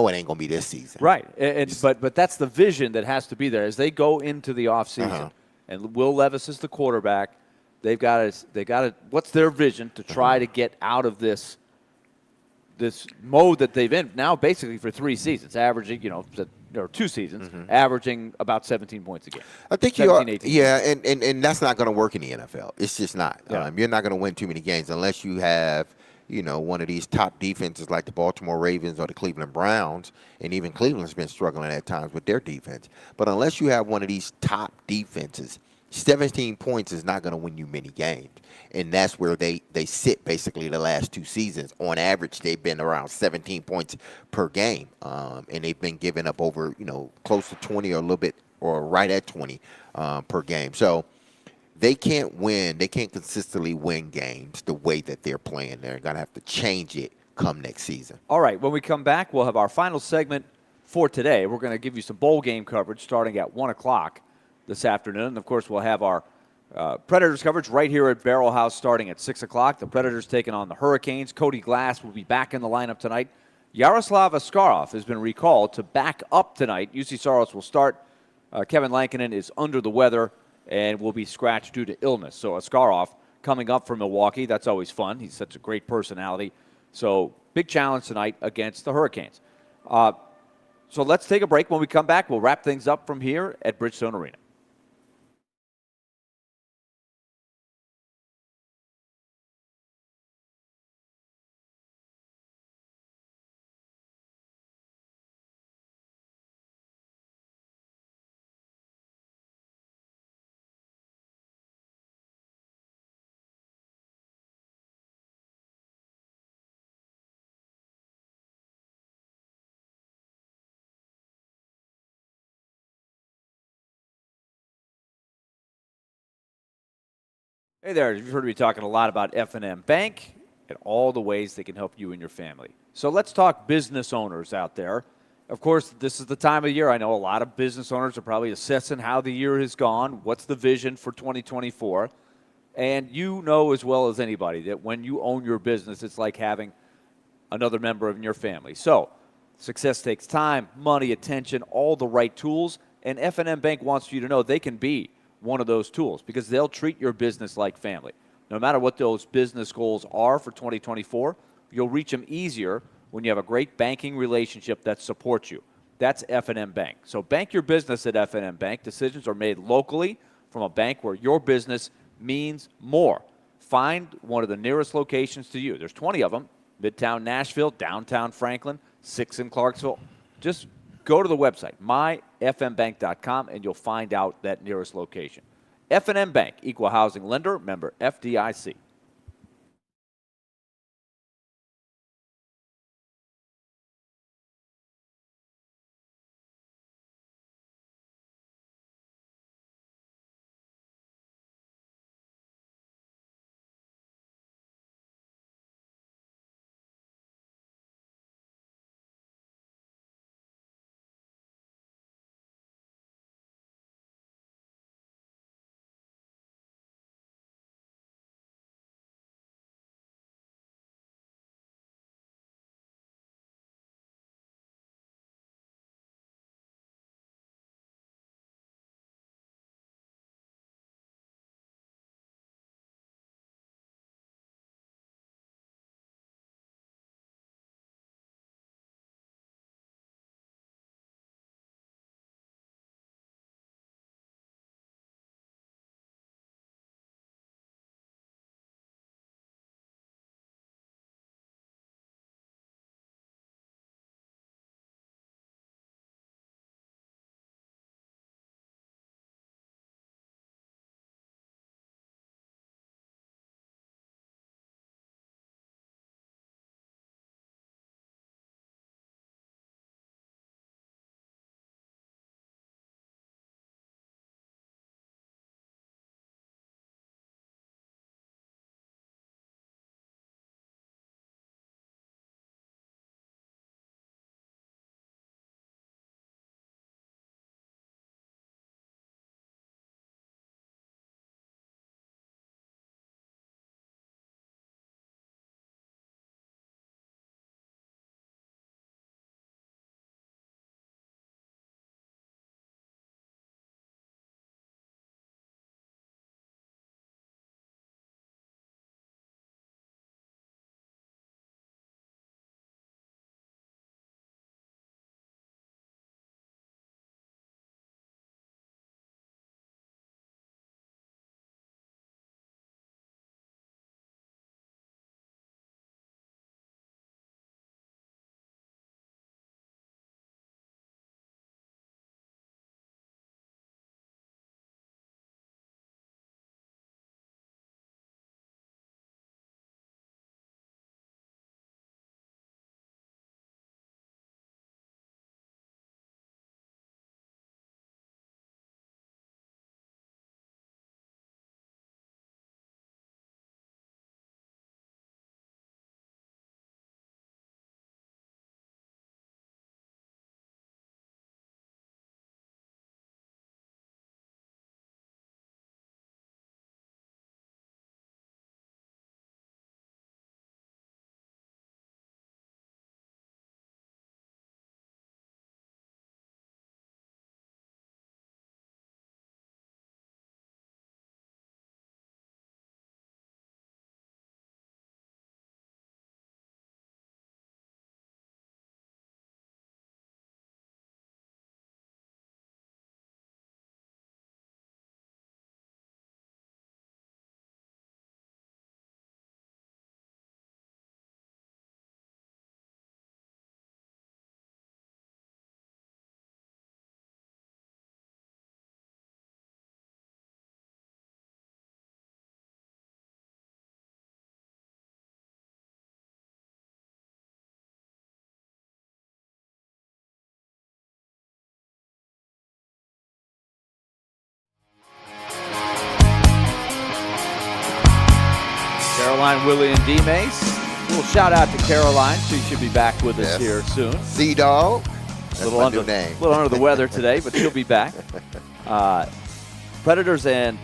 it ain't going to be this season. Right. But that's the vision that has to be there. As they go into the offseason, and Will Levis is the quarterback, they've got to. What's their vision to try to get out of this this mode that they've in now basically for 3 seasons, averaging, or 2 seasons, averaging about 17 points a game. I think you are, 17, 18 yeah, and that's not going to work in the NFL. It's just not. Yeah. You're not going to win too many games unless you have, one of these top defenses like the Baltimore Ravens or the Cleveland Browns, and even Cleveland's been struggling at times with their defense. But unless you have one of these top defenses, 17 points is not going to win you many games. And that's where they sit basically the last 2 seasons. On average, they've been around 17 points per game. And they've been giving up over, close to 20 or a little bit or right at 20 per game. So they can't win. They can't consistently win games the way that they're playing. They're going to have to change it come next season. All right, when we come back, we'll have our final segment for today. We're going to give you some bowl game coverage starting at 1 o'clock this afternoon. And, of course, we'll have our Predators coverage right here at Barrel House starting at 6 o'clock. The Predators taking on the Hurricanes. Cody Glass will be back in the lineup tonight. Yaroslav Askarov has been recalled to back up tonight. UC Saros will start. Kevin Lankinen is under the weather and will be scratched due to illness. So Askarov coming up for Milwaukee. That's always fun. He's such a great personality. So big challenge tonight against the Hurricanes. So let's take a break. When we come back, we'll wrap things up from here at Bridgestone Arena. Hey there, you've heard me talking a lot about F&M Bank and all the ways they can help you and your family. So let's talk business owners out there. Of course, this is the time of year. I know a lot of business owners are probably assessing how the year has gone, what's the vision for 2024. And you know as well as anybody that when you own your business, it's like having another member of your family. So success takes time, money, attention, all the right tools. And F&M Bank wants you to know they can be one of those tools because they'll treat your business like family. No matter what those business goals are for 2024, you'll reach them easier when you have a great banking relationship that supports you. That's F&M Bank. So bank your business at F&M Bank. Decisions are made locally from a bank where your business means more. Find one of the nearest locations to you. There's 20 of them. Midtown Nashville, downtown Franklin, 6 in Clarksville. Just go to the website, myfmbank.com, and you'll find out that nearest location. F&M Bank, equal housing lender, member FDIC. Caroline, Willy, and D-Mase. We'll shout out to Caroline. She should be back with us here soon. C-Dog. That's little my under, new name. A little under the weather today, but she'll be back. Predators and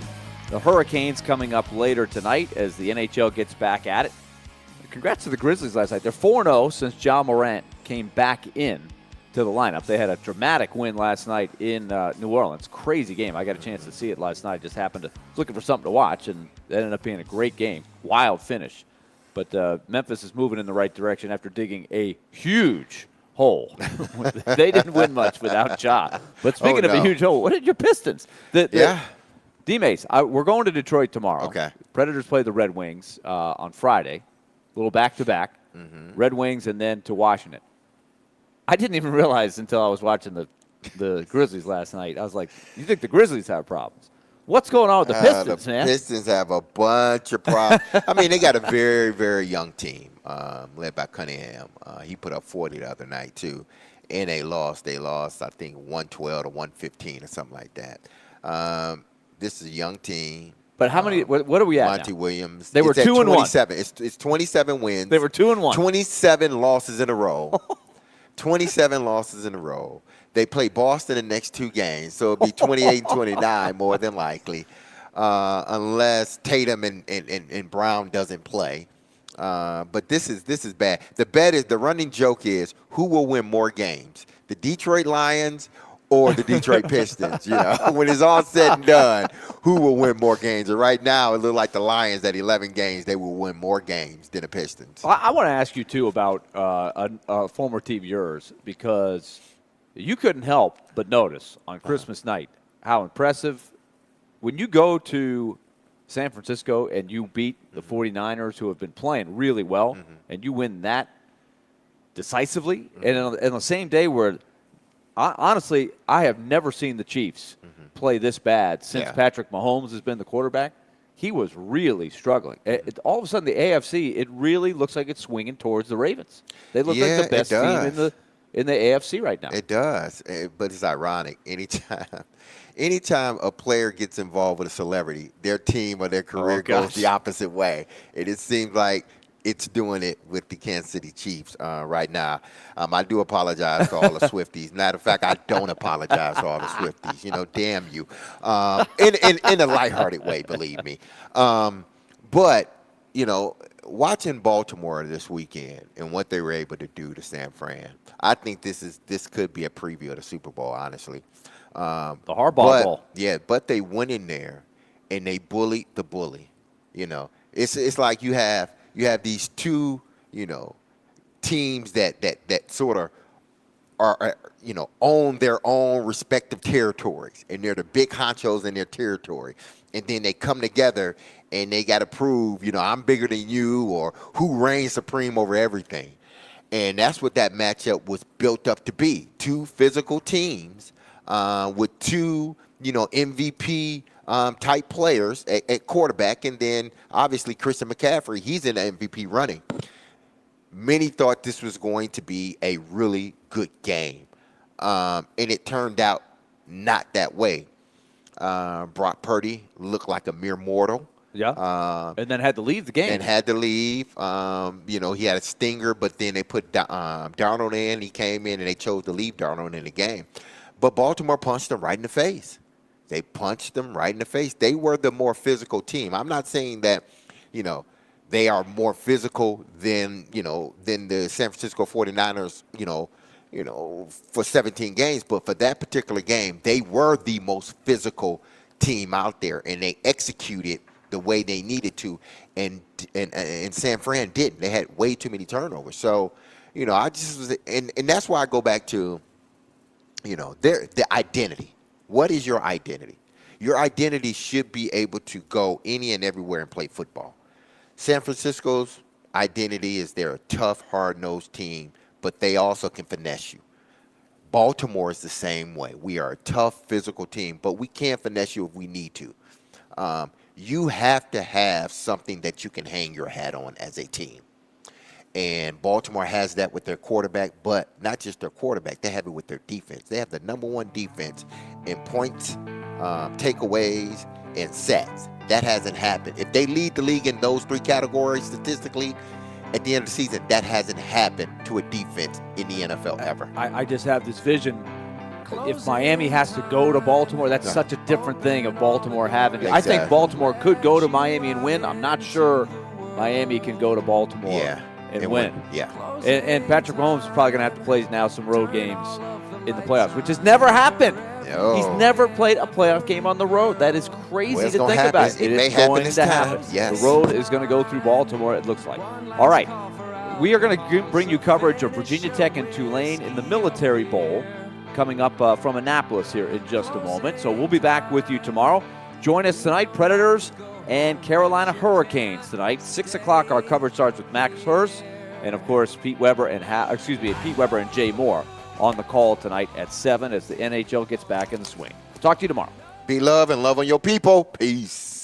the Hurricanes coming up later tonight as the NHL gets back at it. Congrats to the Grizzlies last night. They're 4-0 since John Morant came back in to the lineup. They had a dramatic win last night in New Orleans. Crazy game. I got a chance to see it last night. Just happened to looking for something to watch, and it ended up being a great game. Wild finish. But Memphis is moving in the right direction after digging a huge hole. They didn't win much without Ja. But speaking of a huge hole, what did your Pistons? D-Mase, we're going to Detroit tomorrow. Okay. Predators play the Red Wings on Friday. A little back-to-back. Red Wings and then to Washington. I didn't even realize until I was watching the Grizzlies last night. I was like, you think the Grizzlies have problems? What's going on with the Pistons, man? Pistons have a bunch of problems. I mean, they got a very, very young team led by Cunningham. He put up 40 the other night, too. And they lost. They lost, I think, 112 to 115 or something like that. This is a young team. But how many? What are we at Monty now? Williams. They were 2-1. It's 27 wins. They were 2-1. 27 losses in a row. 27 losses in a row. They play Boston the next 2 games, so it'll be 28 and 29 more than likely, unless Tatum and Brown doesn't play. But this is bad. The running joke is who will win more games, the Detroit Lions or the Detroit Pistons? You know, when it's all said and done, who will win more games? And right now, it looks like the Lions at 11 games, they will win more games than the Pistons. I want to ask you, too, about a former team of yours, because you couldn't help but notice on Christmas night how impressive, when you go to San Francisco and you beat the 49ers, who have been playing really well, and you win that decisively, and on the same day where, honestly, I have never seen the Chiefs play this bad since Patrick Mahomes has been the quarterback. He was really struggling. All of a sudden, the AFC, it really looks like it's swinging towards the Ravens. They look like the best team in the AFC right now. It does, but it's ironic. Anytime a player gets involved with a celebrity, their team or their career goes the opposite way. It seems like it's doing it with the Kansas City Chiefs right now. I do apologize to all the Swifties. Matter of fact, I don't apologize to all the Swifties. You know, damn you. In a lighthearted way, believe me. But, you know, watching Baltimore this weekend and what they were able to do to San Fran, I think this could be a preview of the Super Bowl, honestly. The Harbaugh Bowl. Yeah, but they went in there and they bullied the bully. You know, it's like you have these two, you know, teams that sort of are you know, own their own respective territories, and they're the big honchos in their territory, and then they come together and they got to prove, you know, I'm bigger than you, or who reigns supreme over everything. And that's what that matchup was built up to be. Two physical teams with two, you know, MVP type players at quarterback, and then obviously Christian McCaffrey, he's in the MVP running. Many thought this was going to be a really good game, and it turned out not that way. Brock Purdy looked like a mere mortal. Yeah, and then had to leave the game. And had to leave. You know, he had a stinger, but then they put Darnold in. He came in, and they chose to leave Darnold in the game. But Baltimore punched him right in the face. They punched them right in the face. They were the more physical team. I'm not saying that, you know, they are more physical than the San Francisco 49ers, you know, for 17 games. But for that particular game, they were the most physical team out there, and they executed the way they needed to, and San Fran didn't. They had way too many turnovers. So, you know, I just was, and that's why I go back to, you know, the identity. What is your identity? Your identity should be able to go any and everywhere and play football. San Francisco's identity is they're a tough, hard-nosed team, but they also can finesse you. Baltimore is the same way. We are a tough, physical team, but we can finesse you if we need to. You have to have something that you can hang your hat on as a team. And Baltimore has that with their quarterback, but not just their quarterback. They have it with their defense. They have the #1 defense in points, takeaways, and sacks. That hasn't happened. If they lead the league in those 3 categories statistically, at the end of the season, that hasn't happened to a defense in the NFL ever. I just have this vision. If Miami has to go to Baltimore, that's such a different thing of Baltimore having. I think Exactly. Baltimore could go to Miami and win. I'm not sure Miami can go to Baltimore and win. Yeah. And Patrick Mahomes is probably going to have to play now some road games in the playoffs, which has never happened. No. He's never played a playoff game on the road. That is crazy Well, it's to gonna think happen. about. It may is happen going this to time. happen. Yes. The road is going to go through Baltimore, it looks like. All right. We are going to bring you coverage of Virginia Tech and Tulane in the Military Bowl coming up from Annapolis here in just a moment. So we'll be back with you tomorrow. Join us tonight, Predators and Carolina Hurricanes tonight. 6 o'clock, our coverage starts with Max Hurst and, of course, Pete Weber and Jay Moore on the call tonight at 7 as the NHL gets back in the swing. Talk to you tomorrow. Be love and love on your people. Peace.